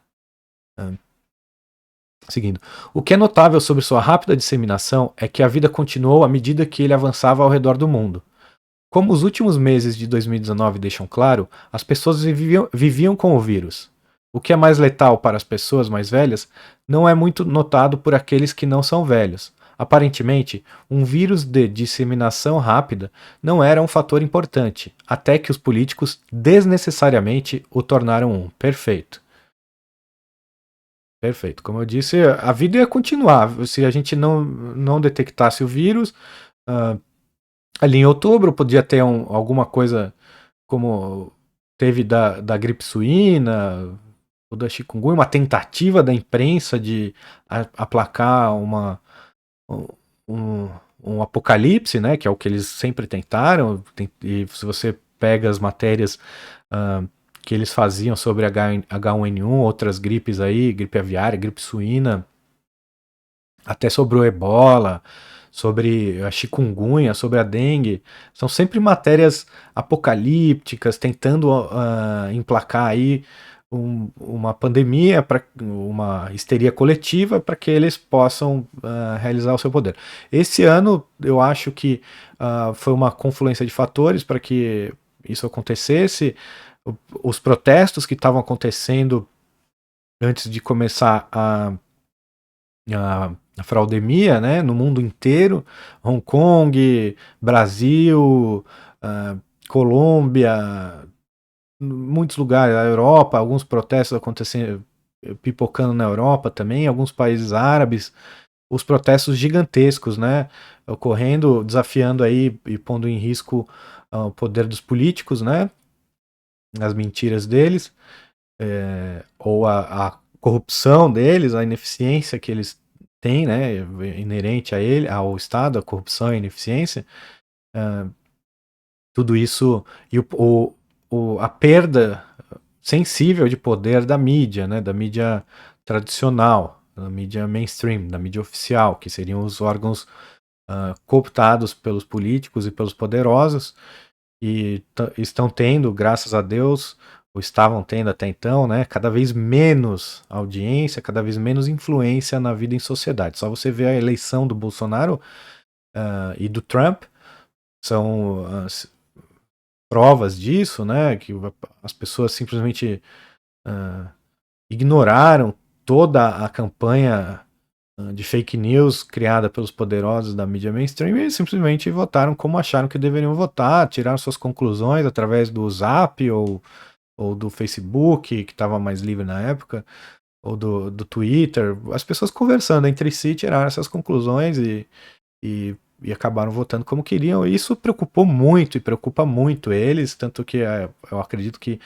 A: Seguindo. O que é notável sobre sua rápida disseminação é que a vida continuou à medida que ele avançava ao redor do mundo. Como os últimos meses de 2019 deixam claro, as pessoas viviam com o vírus. O que é mais letal para as pessoas mais velhas não é muito notado por aqueles que não são velhos. Aparentemente, um vírus de disseminação rápida não era um fator importante, até que os políticos desnecessariamente o tornaram um. Perfeito. Perfeito. Como eu disse, a vida ia continuar. Se a gente não detectasse o vírus, uh, ali em outubro podia ter alguma coisa como teve da gripe suína, ou da chikungunya, uma tentativa da imprensa de aplacar um, um apocalipse, né, que é o que eles sempre tentaram. E se você pega as matérias que eles faziam sobre H1N1, outras gripes aí, gripe aviária, gripe suína, até sobre o ebola, sobre a chikungunya, sobre a dengue, são sempre matérias apocalípticas, tentando emplacar aí uma pandemia, uma histeria coletiva para que eles possam realizar o seu poder. Esse ano, eu acho que foi uma confluência de fatores para que isso acontecesse. Os protestos que estavam acontecendo antes de começar a fraudemia, né, no mundo inteiro, Hong Kong, Brasil, Colômbia, muitos lugares, a Europa, alguns protestos acontecendo, pipocando na Europa também, alguns países árabes, os protestos gigantescos, né, ocorrendo, desafiando aí e pondo em risco o poder dos políticos, né, as mentiras deles, ou a corrupção deles, a ineficiência que eles têm, né, inerente a ele, ao Estado, a corrupção e a ineficiência, tudo isso e a perda sensível de poder da mídia, né, da mídia tradicional, da mídia mainstream, da mídia oficial, que seriam os órgãos cooptados pelos políticos e pelos poderosos, e estão tendo, graças a Deus, ou estavam tendo até então, né, cada vez menos audiência, cada vez menos influência na vida em sociedade. Só você ver a eleição do Bolsonaro e do Trump, são provas disso, né, que as pessoas simplesmente ignoraram toda a campanha de fake news criada pelos poderosos da mídia mainstream e simplesmente votaram como acharam que deveriam votar, tiraram suas conclusões através do Zap ou do Facebook, que estava mais livre na época, ou do Twitter. As pessoas conversando entre si tiraram essas conclusões e acabaram votando como queriam. E isso preocupou muito e preocupa muito eles, tanto que eu acredito que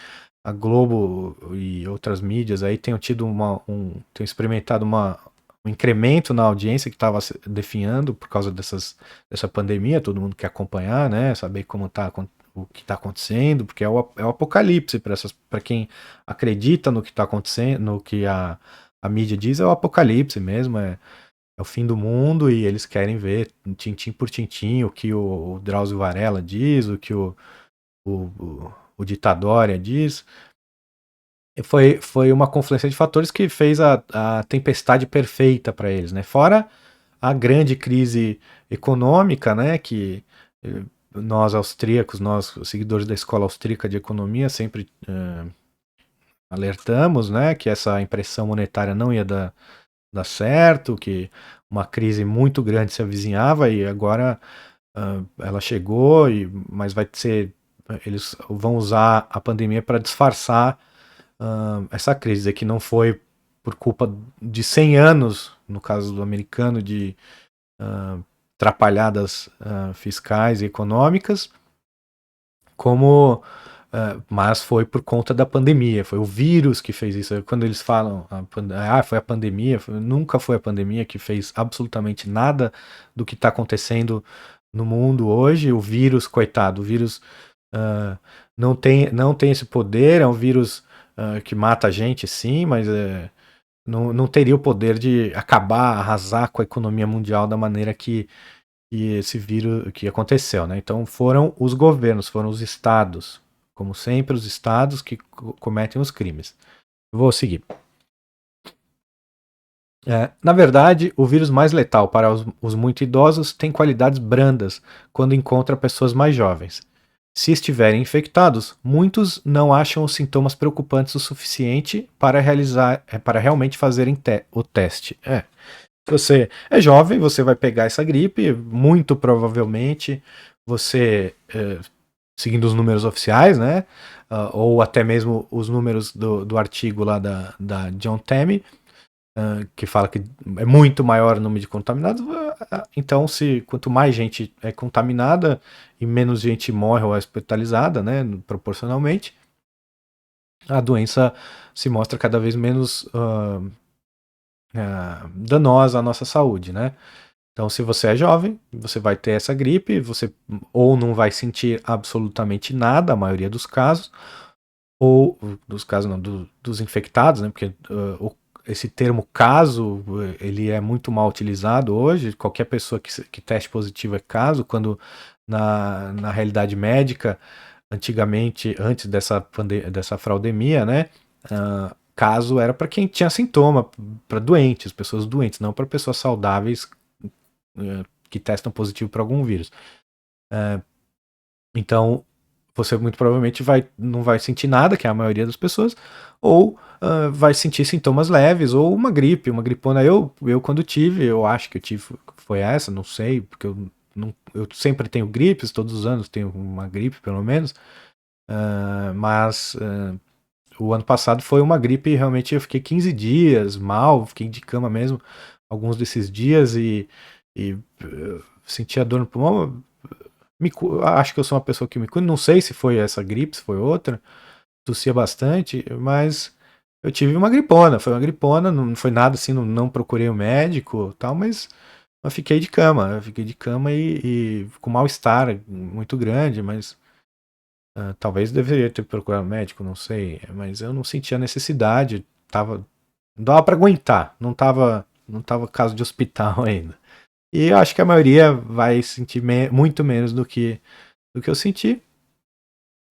A: a Globo e outras mídias aí tenham tido tenham experimentado um incremento na audiência que estava definhando por causa dessa pandemia. Todo mundo quer acompanhar, né, saber o que está acontecendo, porque é o apocalipse para quem acredita no que está acontecendo, no que a mídia diz, é o apocalipse mesmo, é o fim do mundo, e eles querem ver tintim por tintim o que o Drauzio Varela diz, o que o Ditadoria diz. Foi uma confluência de fatores que fez a tempestade perfeita para eles, né? Fora a grande crise econômica, né? Que nós austríacos, nós seguidores da escola austríaca de economia, sempre alertamos, né? Que essa impressão monetária não ia dar certo, que uma crise muito grande se avizinhava, e agora ela chegou, mas vai ser. Eles vão usar a pandemia para disfarçar essa crise, que não foi por culpa de 100 anos, no caso do americano, de atrapalhadas fiscais e econômicas, mas foi por conta da pandemia, foi o vírus que fez isso. Quando eles falam, foi a pandemia, nunca foi a pandemia que fez absolutamente nada do que está acontecendo no mundo hoje. O vírus, coitado, o vírus não tem esse poder, é um vírus que mata a gente, sim, mas não teria o poder de acabar, arrasar com a economia mundial da maneira que esse vírus que aconteceu, né? Então foram os governos, foram os estados, como sempre, os estados que cometem os crimes. Vou seguir. Na verdade, o vírus mais letal para os muito idosos tem qualidades brandas quando encontra pessoas mais jovens. Se estiverem infectados, muitos não acham os sintomas preocupantes o suficiente para realmente fazerem o teste. Se você é jovem, você vai pegar essa gripe, muito provavelmente você, seguindo os números oficiais, né, ou até mesmo os números do artigo lá da John Tammy, que fala que é muito maior o número de contaminados. Então, quanto mais gente é contaminada e menos gente morre ou é hospitalizada, né, proporcionalmente, a doença se mostra cada vez menos danosa à nossa saúde, né? Então, se você é jovem, você vai ter essa gripe, você ou não vai sentir absolutamente nada, a maioria dos casos, ou dos casos não, dos infectados, né? Porque esse termo caso, ele é muito mal utilizado hoje. Qualquer pessoa que teste positivo é caso, quando na realidade médica, antigamente, antes dessa fraudemia, né? Caso era para quem tinha sintoma, para doentes, pessoas doentes, não para pessoas saudáveis que testam positivo para algum vírus. Então, você muito provavelmente não vai sentir nada, que é a maioria das pessoas, ou vai sentir sintomas leves, ou uma gripe, uma gripona. Eu quando tive, eu acho que eu tive, foi essa, não sei, porque eu sempre tenho gripes, todos os anos tenho uma gripe, pelo menos, mas o ano passado foi uma gripe, realmente eu fiquei 15 dias mal, fiquei de cama mesmo, alguns desses dias, e sentia dor no pulmão. Acho que eu sou uma pessoa que me cuida, não sei se foi essa gripe, se foi outra, tossia bastante, mas eu tive uma gripona, foi uma gripona, não foi nada assim, não procurei o médico tal, mas eu fiquei de cama e com mal-estar muito grande, mas talvez deveria ter procurado médico, não sei, mas eu não sentia necessidade, não dava para aguentar, não tava caso de hospital ainda. E eu acho que a maioria vai sentir muito menos do que eu senti.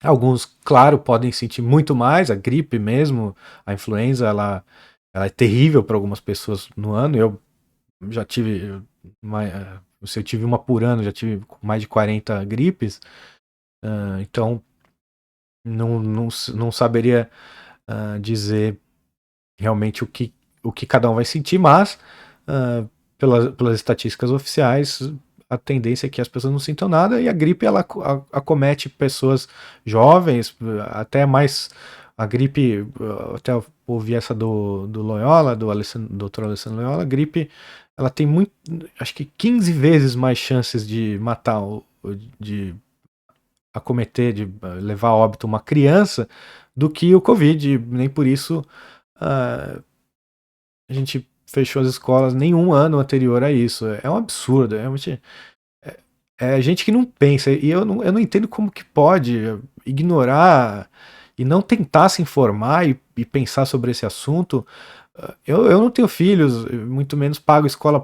A: Alguns, claro, podem sentir muito mais, a gripe mesmo, a influenza, ela é terrível para algumas pessoas no ano. Eu já tive, se eu tive uma por ano, já tive mais de 40 gripes, então não saberia dizer realmente o que cada um vai sentir, mas pelas estatísticas oficiais, a tendência é que as pessoas não sintam nada, e a gripe ela acomete pessoas jovens, até mais a gripe, até eu ouvi essa do Loyola, do Dr. Alessandro Loyola, a gripe ela tem muito, acho que 15 vezes mais chances de matar, de acometer, de levar a óbito uma criança do que o Covid, nem por isso uh, a gente fechou as escolas nenhum ano anterior a isso. É um absurdo, realmente. É gente que não pensa, e eu não entendo como que pode ignorar e não tentar se informar e pensar sobre esse assunto. Eu não tenho filhos, muito menos pago escola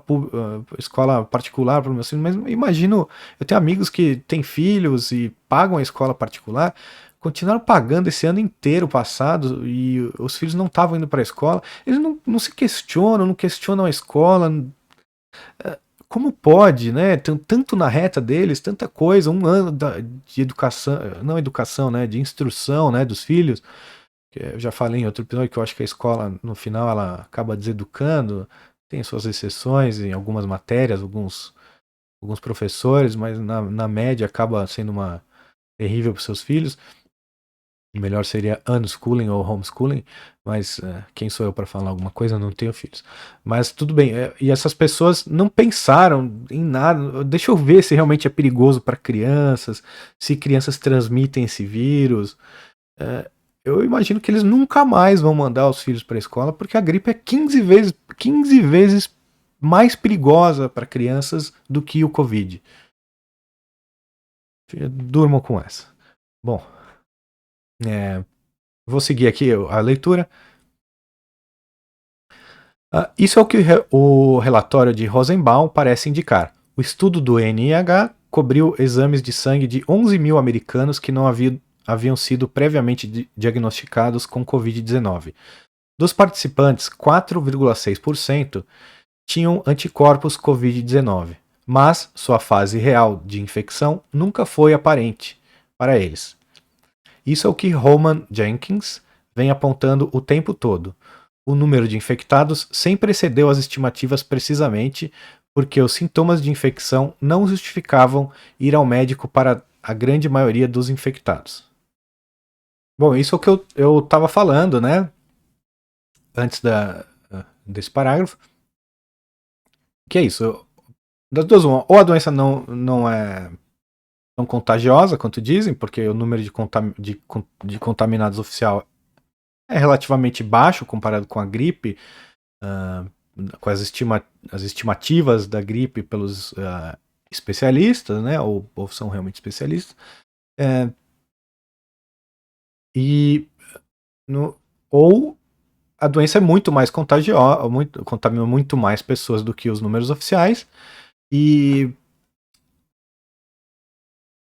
A: particular para meus filhos, mas imagino, eu tenho amigos que têm filhos e pagam a escola particular, continuaram pagando esse ano inteiro passado e os filhos não estavam indo para a escola, eles não se questionam, não questionam a escola, como pode, né? Tem tanto na reta deles, tanta coisa, um ano de educação, não educação, né? De instrução, né? Dos filhos. Que eu já falei em outro episódio que eu acho que a escola, no final, ela acaba deseducando, tem suas exceções em algumas matérias, alguns professores, mas na média acaba sendo uma terrível para os seus filhos. O melhor seria unschooling ou homeschooling, mas quem sou eu para falar alguma coisa? Eu não tenho filhos. Mas tudo bem, e essas pessoas não pensaram em nada. Deixa eu ver se realmente é perigoso para crianças, se crianças transmitem esse vírus. Eu imagino que eles nunca mais vão mandar os filhos para a escola, porque a gripe é 15 vezes mais perigosa para crianças do que o Covid. Durmam com essa. Bom, vou seguir aqui a leitura. Isso é o que o relatório de Rosenbaum parece indicar. O estudo do NIH cobriu exames de sangue de 11 mil americanos que não haviam sido previamente diagnosticados com Covid-19. Dos participantes, 4,6% tinham anticorpos Covid-19, mas sua fase real de infecção nunca foi aparente para eles. Isso é o que Roman Jenkins vem apontando o tempo todo. O número de infectados sempre excedeu as estimativas precisamente porque os sintomas de infecção não justificavam ir ao médico para a grande maioria dos infectados. Bom, isso é o que eu estava falando, né? Antes desse parágrafo. Que é isso? Das duas, uma, ou a doença não é tão contagiosa quanto dizem, porque o número de contaminados oficial é relativamente baixo comparado com a gripe, uh, com as estimativas da gripe pelos especialistas, né, ou são realmente especialistas, é, e no, ou a doença é muito mais contagiosa, contamina muito mais pessoas do que os números oficiais, e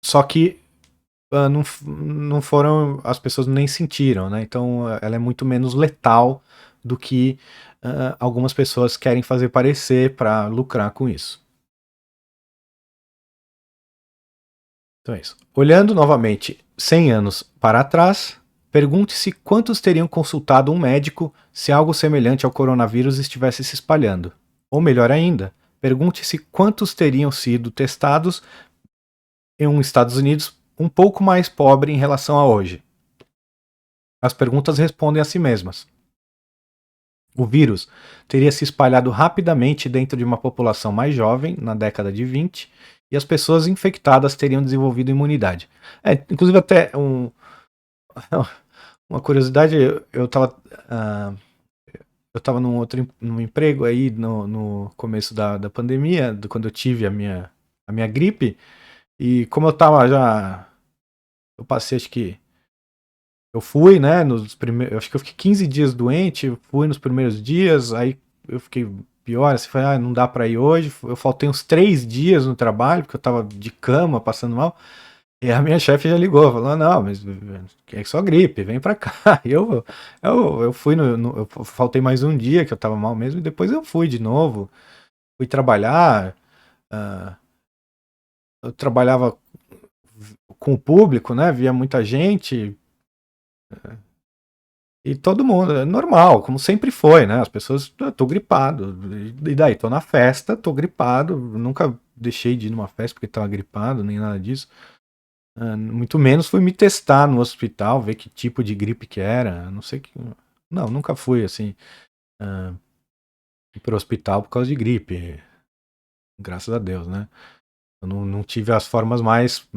A: só que não foram, as pessoas nem sentiram, né? Então ela é muito menos letal do que algumas pessoas querem fazer parecer para lucrar com isso. Então é isso. Olhando novamente 100 anos para trás, pergunte-se quantos teriam consultado um médico se algo semelhante ao coronavírus estivesse se espalhando. Ou melhor ainda, pergunte-se quantos teriam sido testados em um Estados Unidos um pouco mais pobre em relação a hoje. As perguntas respondem a si mesmas. O vírus teria se espalhado rapidamente dentro de uma população mais jovem, na década de 20, e as pessoas infectadas teriam desenvolvido imunidade. Inclusive, até uma curiosidade, eu estava num emprego aí no começo da pandemia, quando eu tive a minha gripe, e como eu tava já. Eu passei, acho que. Eu fui, né, acho que eu fiquei 15 dias doente, eu fui nos primeiros dias, aí eu fiquei pior, assim, falei, não dá pra ir hoje, eu faltei uns 3 dias no trabalho, porque eu tava de cama, passando mal, e a minha chefe já ligou, falou, não, mas é só gripe, vem pra cá. Eu fui, eu faltei mais um dia que eu tava mal mesmo, e depois eu fui de novo, fui trabalhar, uh, eu trabalhava com o público, né, via muita gente, e todo mundo, é normal, como sempre foi, né? As pessoas, tô gripado. E daí? Tô na festa, tô gripado. Nunca deixei de ir numa festa porque tava gripado, nem nada disso. Muito menos fui me testar no hospital, ver que tipo de gripe que era. Não sei que. Não, nunca fui assim pro hospital por causa de gripe. Graças a Deus, né? Eu não tive as formas mais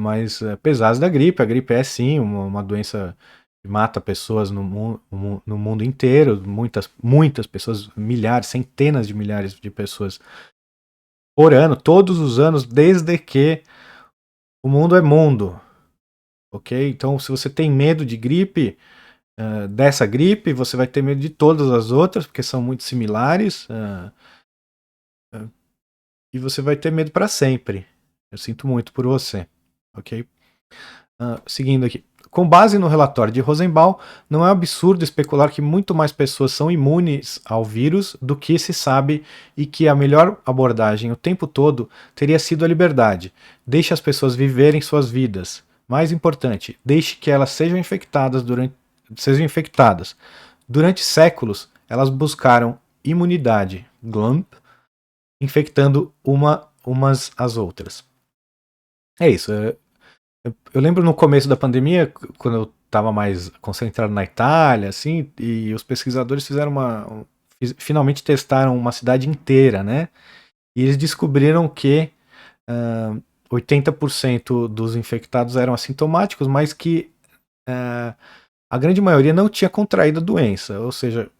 A: pesadas da gripe. A gripe é sim uma doença que mata pessoas no mundo inteiro, muitas pessoas, milhares, centenas de milhares de pessoas por ano, todos os anos, desde que o mundo é mundo, ok? Então, se você tem medo de gripe, dessa gripe, você vai ter medo de todas as outras, porque são muito similares, e você vai ter medo para sempre. Eu sinto muito por você, ok? Seguindo aqui. Com base no relatório de Rosenbaum, não é absurdo especular que muito mais pessoas são imunes ao vírus do que se sabe e que a melhor abordagem o tempo todo teria sido a liberdade. Deixe as pessoas viverem suas vidas. Mais importante, deixe que elas sejam infectadas. Durante séculos, elas buscaram imunidade, glump, infectando umas às outras. É isso. Eu lembro no começo da pandemia, quando eu estava mais concentrado na Itália, assim, e os pesquisadores finalmente testaram uma cidade inteira, né? E eles descobriram que 80% dos infectados eram assintomáticos, mas que a grande maioria não tinha contraído a doença, ou seja,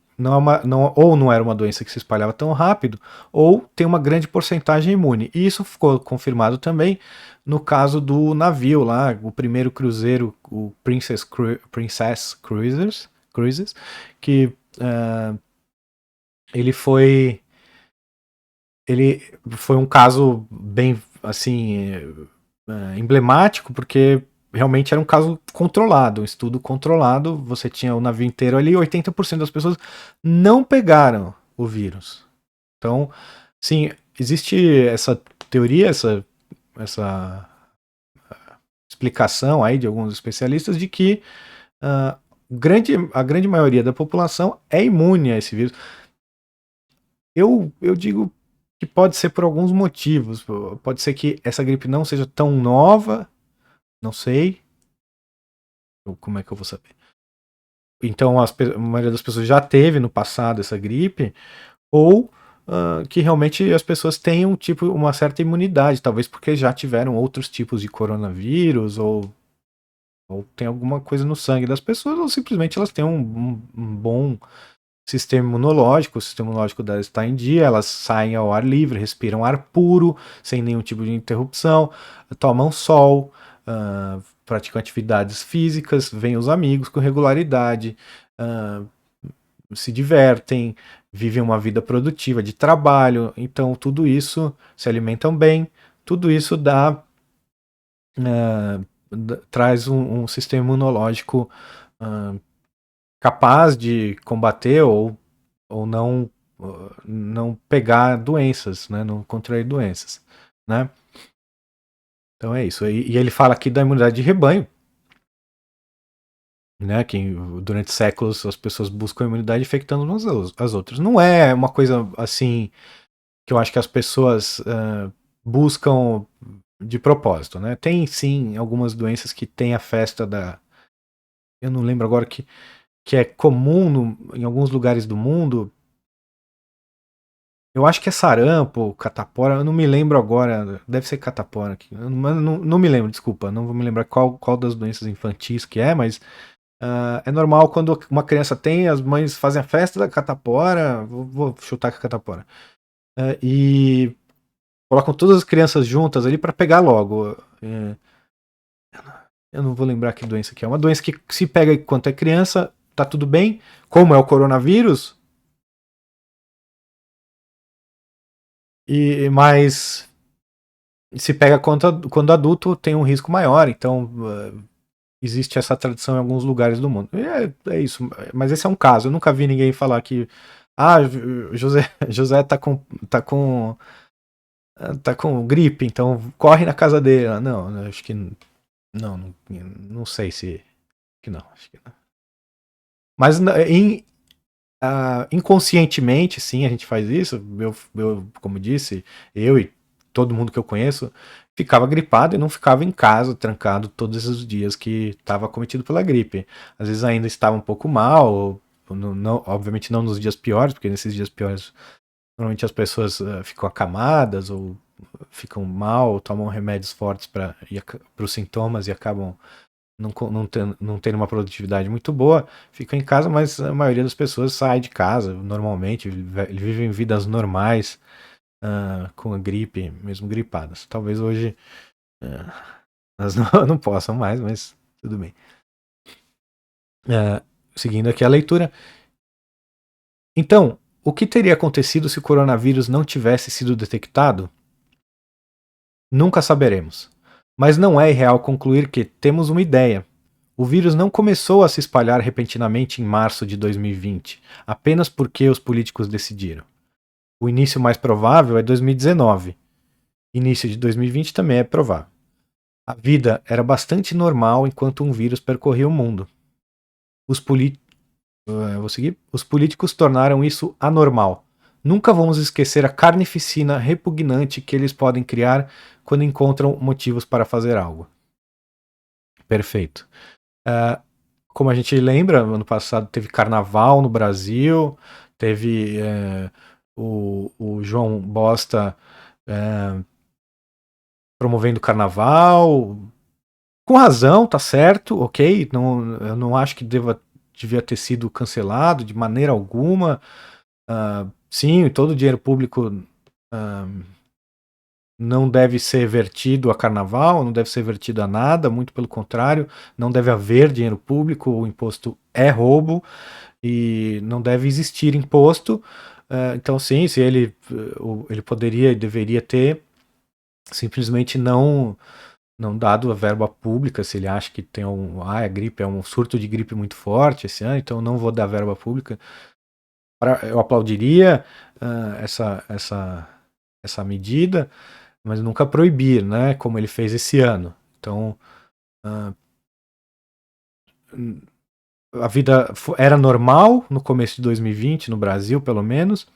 A: ou não era uma doença que se espalhava tão rápido, ou tem uma grande porcentagem imune. E isso ficou confirmado também no caso do navio lá, o primeiro cruzeiro, o Princess Cruises, que ele foi um caso bem assim emblemático, porque realmente era um caso controlado, um estudo controlado. Você tinha o navio inteiro ali, 80% das pessoas não pegaram o vírus. Então, sim, existe essa teoria, essa explicação aí de alguns especialistas de que a grande maioria da população é imune a esse vírus. Eu digo que pode ser por alguns motivos. Pode ser que essa gripe não seja tão nova, não sei. Como é que eu vou saber? Então a maioria das pessoas já teve no passado essa gripe, ou que realmente as pessoas tenham uma certa imunidade, talvez porque já tiveram outros tipos de coronavírus, ou tem alguma coisa no sangue das pessoas, ou simplesmente elas têm um bom sistema imunológico, o sistema imunológico delas está em dia, elas saem ao ar livre, respiram ar puro, sem nenhum tipo de interrupção, tomam sol, praticam atividades físicas, veem os amigos com regularidade, se divertem, vivem uma vida produtiva de trabalho, então tudo isso, se alimentam bem, tudo isso traz um sistema imunológico capaz de combater ou não pegar doenças, né, não contrair doenças, né? Então é isso. E ele fala aqui da imunidade de rebanho, né? Que durante séculos as pessoas buscam a imunidade infectando umas as outras. Não é uma coisa assim que eu acho que as pessoas buscam de propósito, né? Tem sim algumas doenças que tem a festa da. Eu não lembro agora que é comum em alguns lugares do mundo. Eu acho que é sarampo, catapora, eu não me lembro agora. Deve ser catapora aqui. Não me lembro, desculpa. Não vou me lembrar qual das doenças infantis que é, mas é normal quando uma criança tem, as mães fazem a festa da catapora. Vou chutar com a catapora. E colocam todas as crianças juntas ali para pegar logo. Eu não vou lembrar que doença que é. Uma doença que se pega enquanto é criança, tá tudo bem. Como é o coronavírus, mas se pega quando adulto tem um risco maior. Então existe essa tradição em alguns lugares do mundo. É isso. Mas esse é um caso. Eu nunca vi ninguém falar que José tá com gripe, então corre na casa dele. Não, acho que não sei se que não, acho que não. Mas inconscientemente, sim, a gente faz isso. Como disse, eu e todo mundo que eu conheço ficava gripado e não ficava em casa, trancado todos os dias que estava cometido pela gripe. Às vezes ainda estava um pouco mal, obviamente não nos dias piores, porque nesses dias piores normalmente as pessoas ficam acamadas ou ficam mal, tomam remédios fortes para os sintomas e acabam não ter uma produtividade muito boa, ficam em casa, mas a maioria das pessoas sai de casa normalmente, vivem vidas normais com a gripe, mesmo gripadas. Talvez hoje elas não possam mais, mas tudo bem. Seguindo aqui a leitura. Então, o que teria acontecido se o coronavírus não tivesse sido detectado? Nunca saberemos. Mas não é irreal concluir que temos uma ideia. O vírus não começou a se espalhar repentinamente em março de 2020, apenas porque os políticos decidiram. O início mais provável é 2019. Início de 2020 também é provável. A vida era bastante normal enquanto um vírus percorria o mundo. Os políticos tornaram isso anormal. Nunca vamos esquecer a carnificina repugnante que eles podem criar quando encontram motivos para fazer algo. Perfeito. Como a gente lembra, ano passado teve carnaval no Brasil, teve o João Bosta promovendo carnaval, com razão, tá certo, ok, eu não acho que devia ter sido cancelado de maneira alguma. Sim, todo o dinheiro público não deve ser vertido a carnaval, não deve ser vertido a nada, muito pelo contrário, não deve haver dinheiro público, o imposto é roubo e não deve existir imposto. Então, sim, se ele poderia e deveria ter simplesmente não dado a verba pública, se ele acha que tem a gripe é um surto de gripe muito forte esse ano, então não vou dar verba pública. Eu aplaudiria essa medida, mas nunca proibir, né? Como ele fez esse ano. Então, a vida era normal no começo de 2020, no Brasil, pelo menos,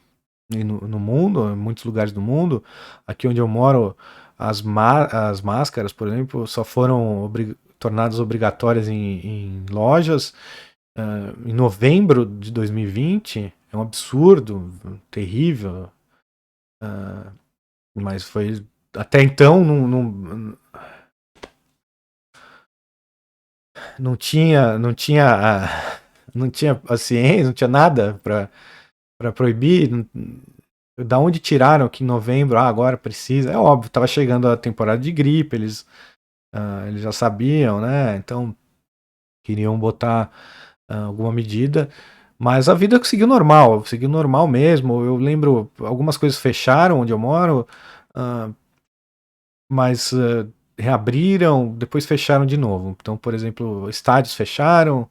A: e no mundo, em muitos lugares do mundo. Aqui onde eu moro, as máscaras, por exemplo, só foram tornadas obrigatórias em lojas em novembro de 2020. É um absurdo, terrível. Mas foi. Até então não tinha a ciência, não tinha nada para proibir. Da onde tiraram que em novembro, agora precisa? É óbvio, estava chegando a temporada de gripe, eles já sabiam, né? Então queriam botar alguma medida, mas a vida seguiu normal mesmo. Eu lembro, algumas coisas fecharam onde eu moro, mas reabriram, depois fecharam de novo. Então, por exemplo, estádios fecharam,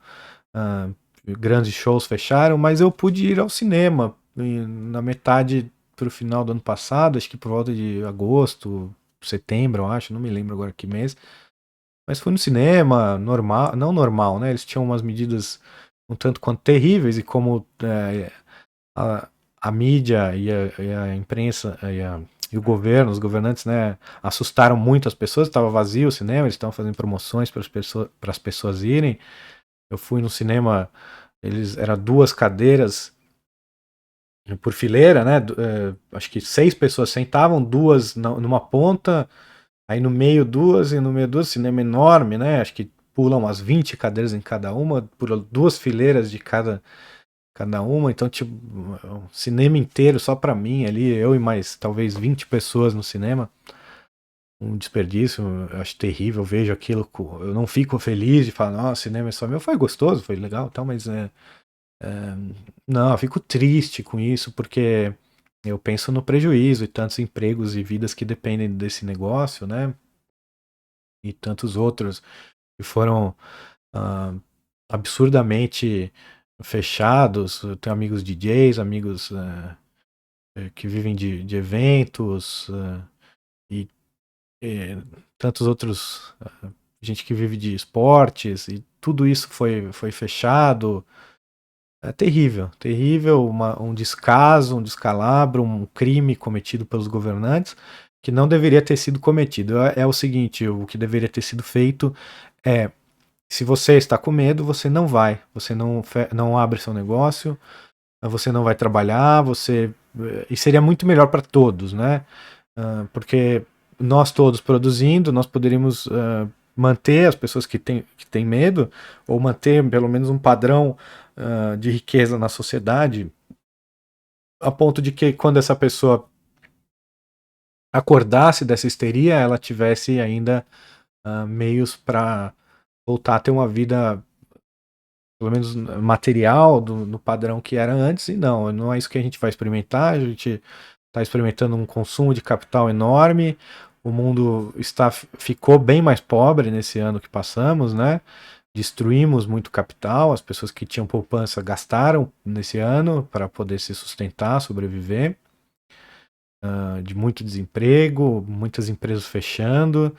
A: grandes shows fecharam, mas eu pude ir ao cinema na metade para o final do ano passado, acho que por volta de agosto, setembro, eu acho, não me lembro agora que mês. Mas fui no cinema, normal, não normal, né? Eles tinham umas medidas um tanto quanto terríveis, e como a, a mídia e a imprensa e o governo, os governantes, né, assustaram muito as pessoas, estava vazio o cinema, eles estavam fazendo promoções para as pessoas irem. Eu fui no cinema, eles eram 2 cadeiras por fileira, né? Acho que 6 pessoas sentavam, duas numa ponta, aí no meio duas, e no meio duas, cinema enorme, né? Acho que pulam umas 20 cadeiras em cada uma, por 2 fileiras de cada uma, então tipo, um cinema inteiro só pra mim ali, eu e mais talvez 20 pessoas no cinema. Um desperdício, eu acho terrível, eu vejo aquilo, eu não fico feliz de falar, nossa, cinema é só meu, foi gostoso, foi legal e tal, mas não, eu fico triste com isso, porque eu penso no prejuízo e tantos empregos e vidas que dependem desse negócio, né? E tantos outros que foram ah, absurdamente fechados. Eu tenho amigos DJs, amigos que vivem de eventos e, e tantos outros, gente que vive de esportes, e tudo isso foi fechado. É terrível, terrível, um descaso, um descalabro, um crime cometido pelos governantes que não deveria ter sido cometido. É o seguinte, o que deveria ter sido feito é, se você está com medo, você não vai, você não abre seu negócio, você não vai trabalhar, e seria muito melhor para todos, né? Porque nós todos produzindo, nós poderíamos manter as pessoas que têm medo, ou manter pelo menos um padrão de riqueza na sociedade, a ponto de que quando essa pessoa acordasse dessa histeria, ela tivesse ainda meios para voltar a ter uma vida, pelo menos material, no padrão que era antes. E não é isso que a gente vai experimentar. A gente está experimentando um consumo de capital enorme. O mundo ficou bem mais pobre nesse ano que passamos, né? Destruímos muito capital. As pessoas que tinham poupança gastaram nesse ano para poder se sustentar, sobreviver. De muito desemprego, muitas empresas fechando.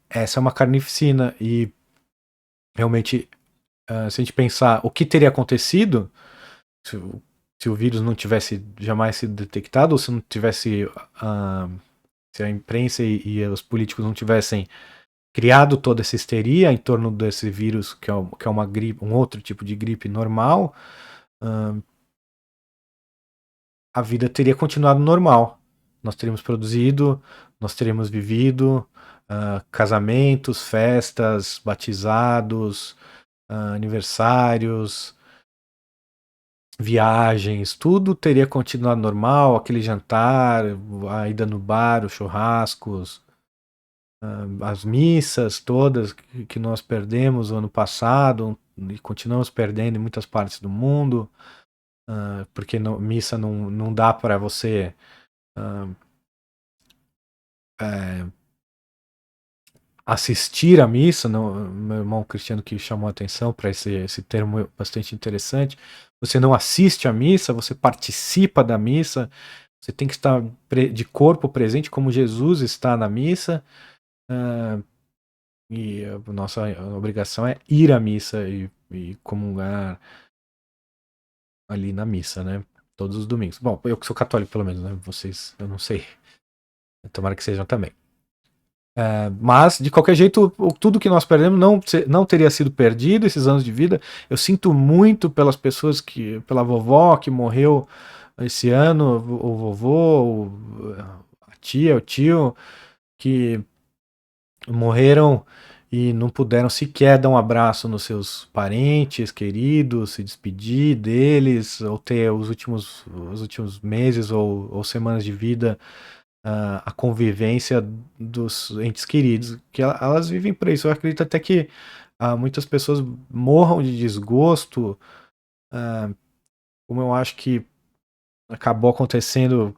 A: Essa é uma carnificina. E realmente, se a gente pensar o que teria acontecido se, se o vírus não tivesse jamais sido detectado, ou se não tivesse, se a imprensa e os políticos não tivessem criado toda essa histeria em torno desse vírus, que é uma gripe, um outro tipo de gripe normal, a vida teria continuado normal. Nós teríamos produzido, nós teríamos vivido casamentos, festas, batizados, aniversários, viagens, tudo teria continuado normal, aquele jantar, a ida no bar, os churrascos, as missas todas que nós perdemos ano passado e continuamos perdendo em muitas partes do mundo, porque missa não dá para você assistir a missa. Meu irmão Cristiano que chamou a atenção para esse termo bastante interessante. Você não assiste a missa, você participa da missa, você tem que estar de corpo presente como Jesus está na missa, e a nossa obrigação é ir à missa e comungar ali na missa, né? Todos os domingos. Bom, eu que sou católico, pelo menos, né? Vocês, eu não sei. Tomara que sejam também. Mas, de qualquer jeito, tudo que nós perdemos não teria sido perdido, esses anos de vida. Eu sinto muito pelas pessoas pela vovó que morreu esse ano, o vovô, a tia, o tio, que morreram e não puderam sequer dar um abraço nos seus parentes queridos, se despedir deles, ou ter os últimos meses ou semanas de vida, a convivência dos entes queridos, que elas vivem para isso. Eu acredito até que muitas pessoas morram de desgosto, como eu acho que acabou acontecendo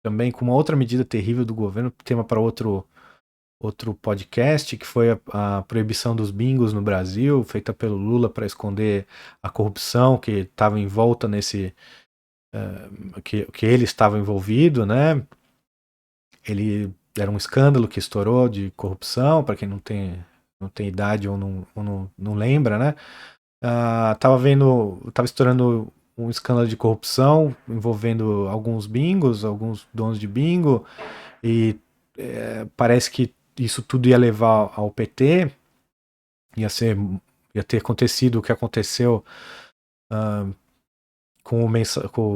A: também com uma outra medida terrível do governo, tema para outro podcast, que foi a proibição dos bingos no Brasil, feita pelo Lula para esconder a corrupção que estava em volta que ele estava envolvido, né? Ele era um escândalo que estourou de corrupção, para quem não tem idade ou não lembra, né? Tava estourando um escândalo de corrupção envolvendo alguns bingos, alguns donos de bingo, e parece que isso tudo ia levar ao PT, ia ter acontecido o que aconteceu com o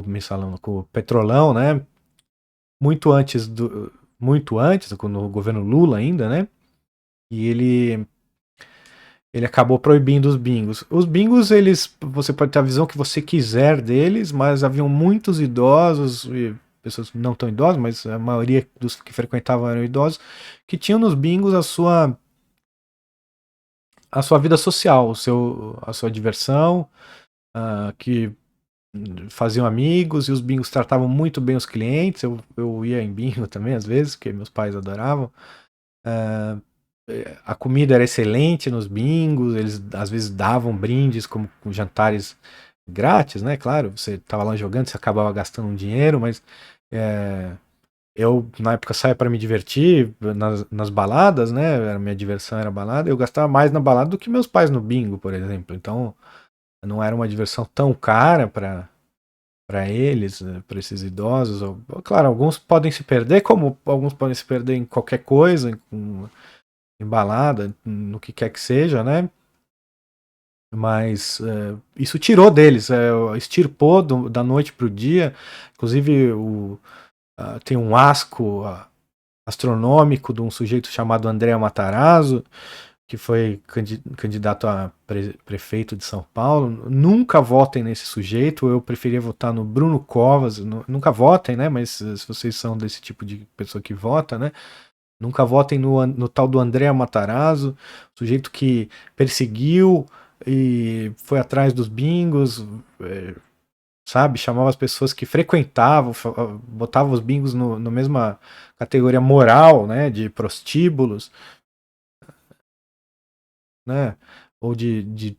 A: mensalão, com o Petrolão, né? Muito antes, no governo Lula ainda, né? E ele acabou proibindo os bingos. Os bingos, você pode ter a visão que você quiser deles, mas haviam muitos idosos, e pessoas não tão idosas, mas a maioria dos que frequentavam eram idosos, que tinham nos bingos a sua vida social, a sua diversão, que faziam amigos, e os bingos tratavam muito bem os clientes. Eu ia em bingo também, às vezes, porque meus pais adoravam. A comida era excelente nos bingos, eles às vezes davam brindes como jantares grátis, né? Claro, você estava lá jogando, você acabava gastando um dinheiro, mas eu na época saía para me divertir nas baladas, né? A minha diversão era balada, eu gastava mais na balada do que meus pais no bingo, por exemplo. Então não era uma diversão tão cara para eles, para esses idosos. Claro, alguns podem se perder, como alguns podem se perder em qualquer coisa, em balada, no que quer que seja, né? Mas isso tirou deles, extirpou da noite para o dia. Inclusive, tem um asco astronômico de um sujeito chamado André Matarazzo, que foi candidato a prefeito de São Paulo. Nunca votem nesse sujeito, eu preferia votar no Bruno Covas. Nunca votem, né? Mas se vocês são desse tipo de pessoa que vota, né? Nunca votem no tal do André Matarazzo, sujeito que perseguiu e foi atrás dos bingos, sabe? Chamava as pessoas que frequentavam, botava os bingos na mesma categoria moral, né? De prostíbulos, né? Ou de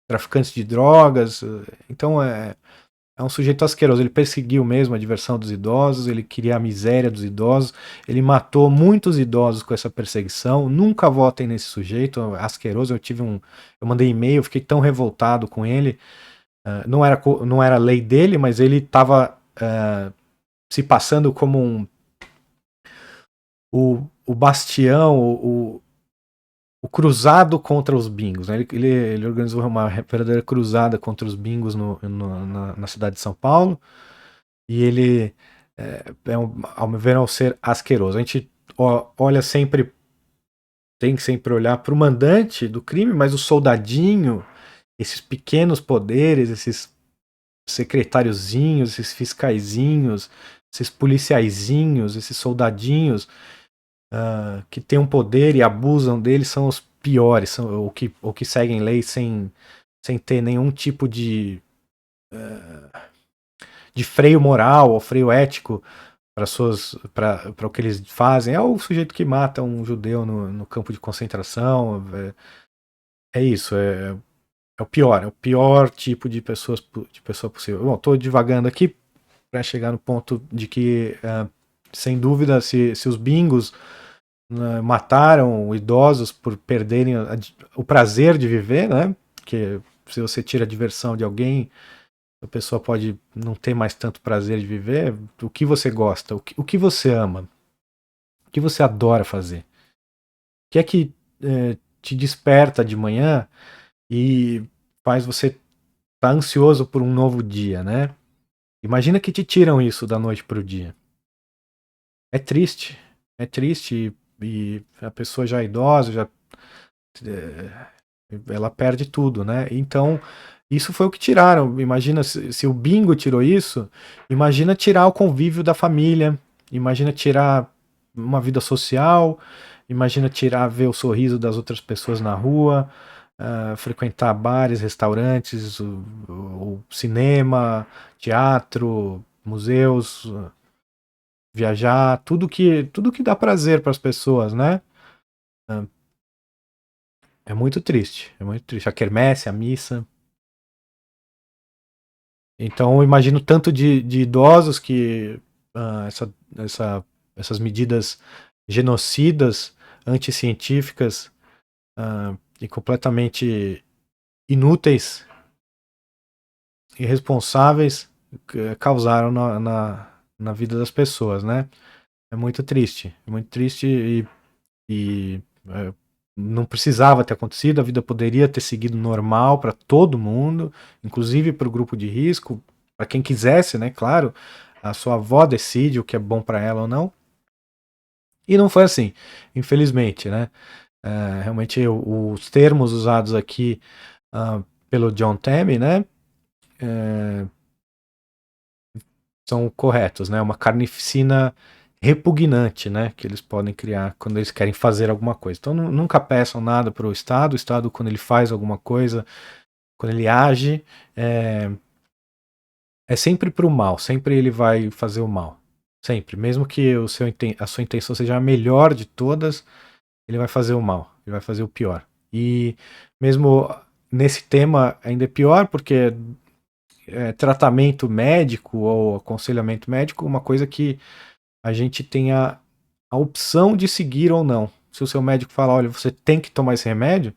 A: traficantes de drogas. Então é um sujeito asqueroso. Ele perseguiu mesmo a diversão dos idosos, ele queria a miséria dos idosos, ele matou muitos idosos com essa perseguição. Nunca votem nesse sujeito, asqueroso. Eu mandei e-mail, fiquei tão revoltado com ele. Não era a lei dele, mas ele estava se passando como o bastião, o cruzado contra os bingos. Né? Ele organizou uma verdadeira cruzada contra os bingos na cidade de São Paulo. E ele ao meu ver, ao ser asqueroso. A gente olha sempre, tem que sempre olhar para o mandante do crime, mas o soldadinho, esses pequenos poderes, esses secretáriozinhos, esses fiscaizinhos, esses policiaizinhos, esses soldadinhos que têm um poder e abusam dele são os piores, são o que seguem lei sem ter nenhum tipo de freio moral ou freio ético para o que eles fazem. É o sujeito que mata um judeu no campo de concentração. É isso, é o pior tipo de pessoa possível. Bom, estou divagando aqui para chegar no ponto de que, sem dúvida, se os bingos mataram idosos por perderem o prazer de viver, né? Porque se você tira a diversão de alguém, a pessoa pode não ter mais tanto prazer de viver. O que você gosta? O que você ama? O que você adora fazer? O que é que te desperta de manhã e faz você estar ansioso por um novo dia, né? Imagina que te tiram isso da noite para o dia. É triste e a pessoa já é idosa, ela perde tudo, né? Então, isso foi o que tiraram. Imagina se o bingo tirou isso, imagina tirar o convívio da família, imagina tirar uma vida social, imagina tirar ver o sorriso das outras pessoas na rua, frequentar bares, restaurantes, o cinema, teatro, museus, viajar, tudo que dá prazer para as pessoas, né? É muito triste, é muito triste. A quermesse, a missa. Então, eu imagino tanto de idosos que essas medidas genocidas, anticientíficas e completamente inúteis, irresponsáveis, causaram na vida das pessoas, né? É muito triste e não precisava ter acontecido, a vida poderia ter seguido normal para todo mundo, inclusive para o grupo de risco, para quem quisesse, né? Claro, a sua avó decide o que é bom para ela ou não. E não foi assim, infelizmente, né? Realmente os termos usados aqui pelo John Tammy, né? São corretos, né? Uma carnificina repugnante, né? Que eles podem criar quando eles querem fazer alguma coisa. Então nunca peçam nada para o Estado, quando ele faz alguma coisa, quando ele age, é sempre para o mal, sempre ele vai fazer o mal. Sempre. Mesmo que a sua intenção seja a melhor de todas, ele vai fazer o mal, ele vai fazer o pior. E mesmo nesse tema ainda é pior, porque tratamento médico ou aconselhamento médico é uma coisa que a gente tem a opção de seguir ou não. Se o seu médico falar, olha, você tem que tomar esse remédio,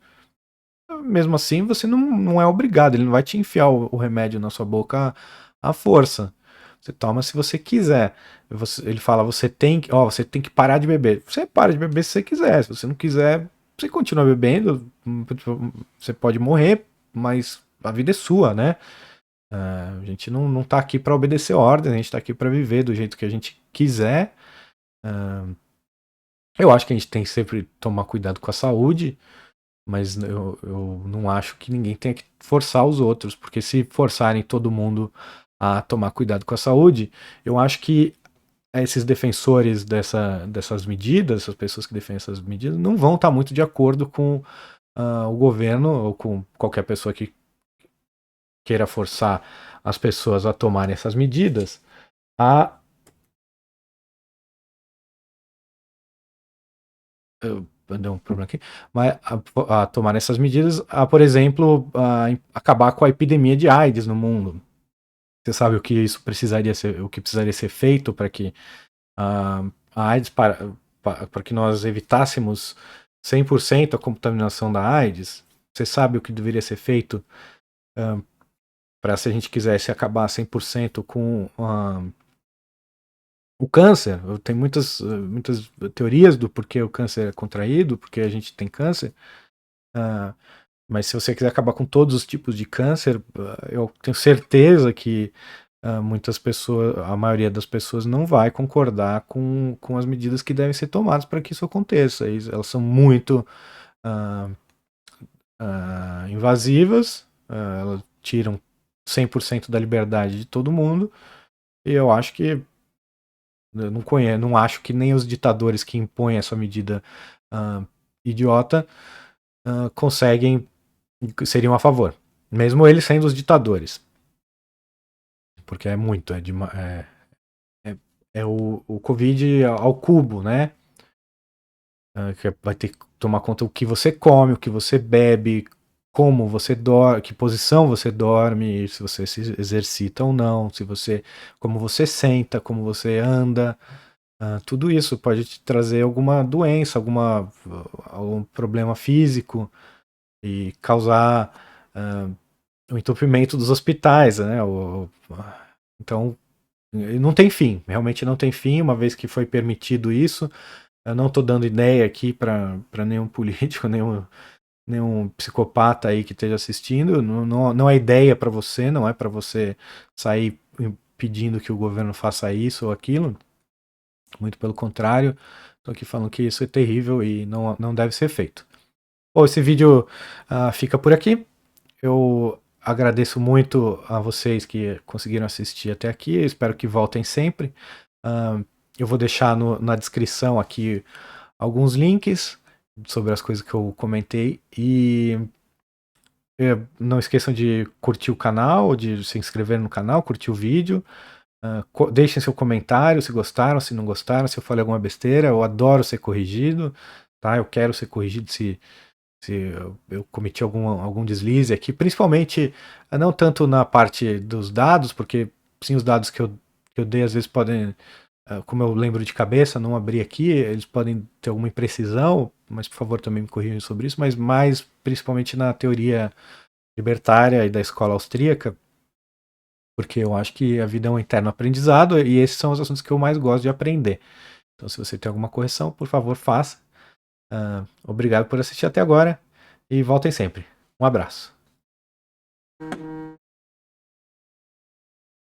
A: mesmo assim você não é obrigado, ele não vai te enfiar o remédio na sua boca à força. Você toma se você quiser. Ele fala, você tem que parar de beber. Você para de beber se você quiser. Se você não quiser, você continua bebendo. Você pode morrer, mas a vida é sua, né? A gente não tá aqui para obedecer ordens, a gente tá aqui para viver do jeito que a gente quiser. Eu acho que a gente tem que sempre tomar cuidado com a saúde, mas eu não acho que ninguém tenha que forçar os outros, porque se forçarem todo mundo a tomar cuidado com a saúde, eu acho que esses defensores dessas medidas, essas pessoas que defendem essas medidas, não vão estar muito de acordo com o governo ou com qualquer pessoa que queira forçar as pessoas a tomarem essas medidas a deu um problema aqui, mas a tomar essas medidas, por exemplo, acabar com a epidemia de AIDS no mundo. Você sabe o que precisaria ser feito para que a AIDS para que nós evitássemos 100% a contaminação da AIDS? Você sabe o que deveria ser feito para, se a gente quisesse acabar 100% com o câncer? Tem muitas teorias do porquê o câncer é contraído, porque a gente tem câncer. Mas se você quiser acabar com todos os tipos de câncer, eu tenho certeza que muitas pessoas, a maioria das pessoas não vai concordar com as medidas que devem ser tomadas para que isso aconteça. Elas são muito invasivas, elas tiram 100% da liberdade de todo mundo, e eu acho que eu não acho que nem os ditadores que impõem essa medida idiota seriam a favor, mesmo eles sendo os ditadores, porque é muito, é o Covid ao cubo, né? Que vai ter que tomar conta do que você come, o que você bebe, como você dorme, que posição você dorme, se você se exercita ou não, como você senta, como você anda. Tudo isso pode te trazer alguma doença, algum problema físico e causar o entupimento dos hospitais, né? Então, não tem fim, realmente não tem fim, uma vez que foi permitido isso. Eu não estou dando ideia aqui para nenhum político, nenhum psicopata aí que esteja assistindo. Não é ideia para você, não é para você sair pedindo que o governo faça isso ou aquilo. Muito pelo contrário, estou aqui falando que isso é terrível e não deve ser feito. Bom, esse vídeo fica por aqui. Eu agradeço muito a vocês que conseguiram assistir até aqui. Eu espero que voltem sempre. Eu vou deixar na descrição aqui alguns links sobre as coisas que eu comentei. E não esqueçam de curtir o canal, de se inscrever no canal, curtir o vídeo. Deixem seu comentário se gostaram, se não gostaram, se eu falei alguma besteira. Eu adoro ser corrigido, tá? Eu quero ser corrigido se eu cometi algum deslize aqui, principalmente não tanto na parte dos dados, porque sim, os dados que eu dei às vezes podem como eu lembro de cabeça, não abri aqui, eles podem ter alguma imprecisão, mas por favor também me corrijam sobre isso, mas mais principalmente na teoria libertária e da escola austríaca, porque eu acho que a vida é um eterno aprendizado e esses são os assuntos que eu mais gosto de aprender. Então, se você tem alguma correção, por favor, faça. Obrigado por assistir até agora e voltem sempre. Um abraço.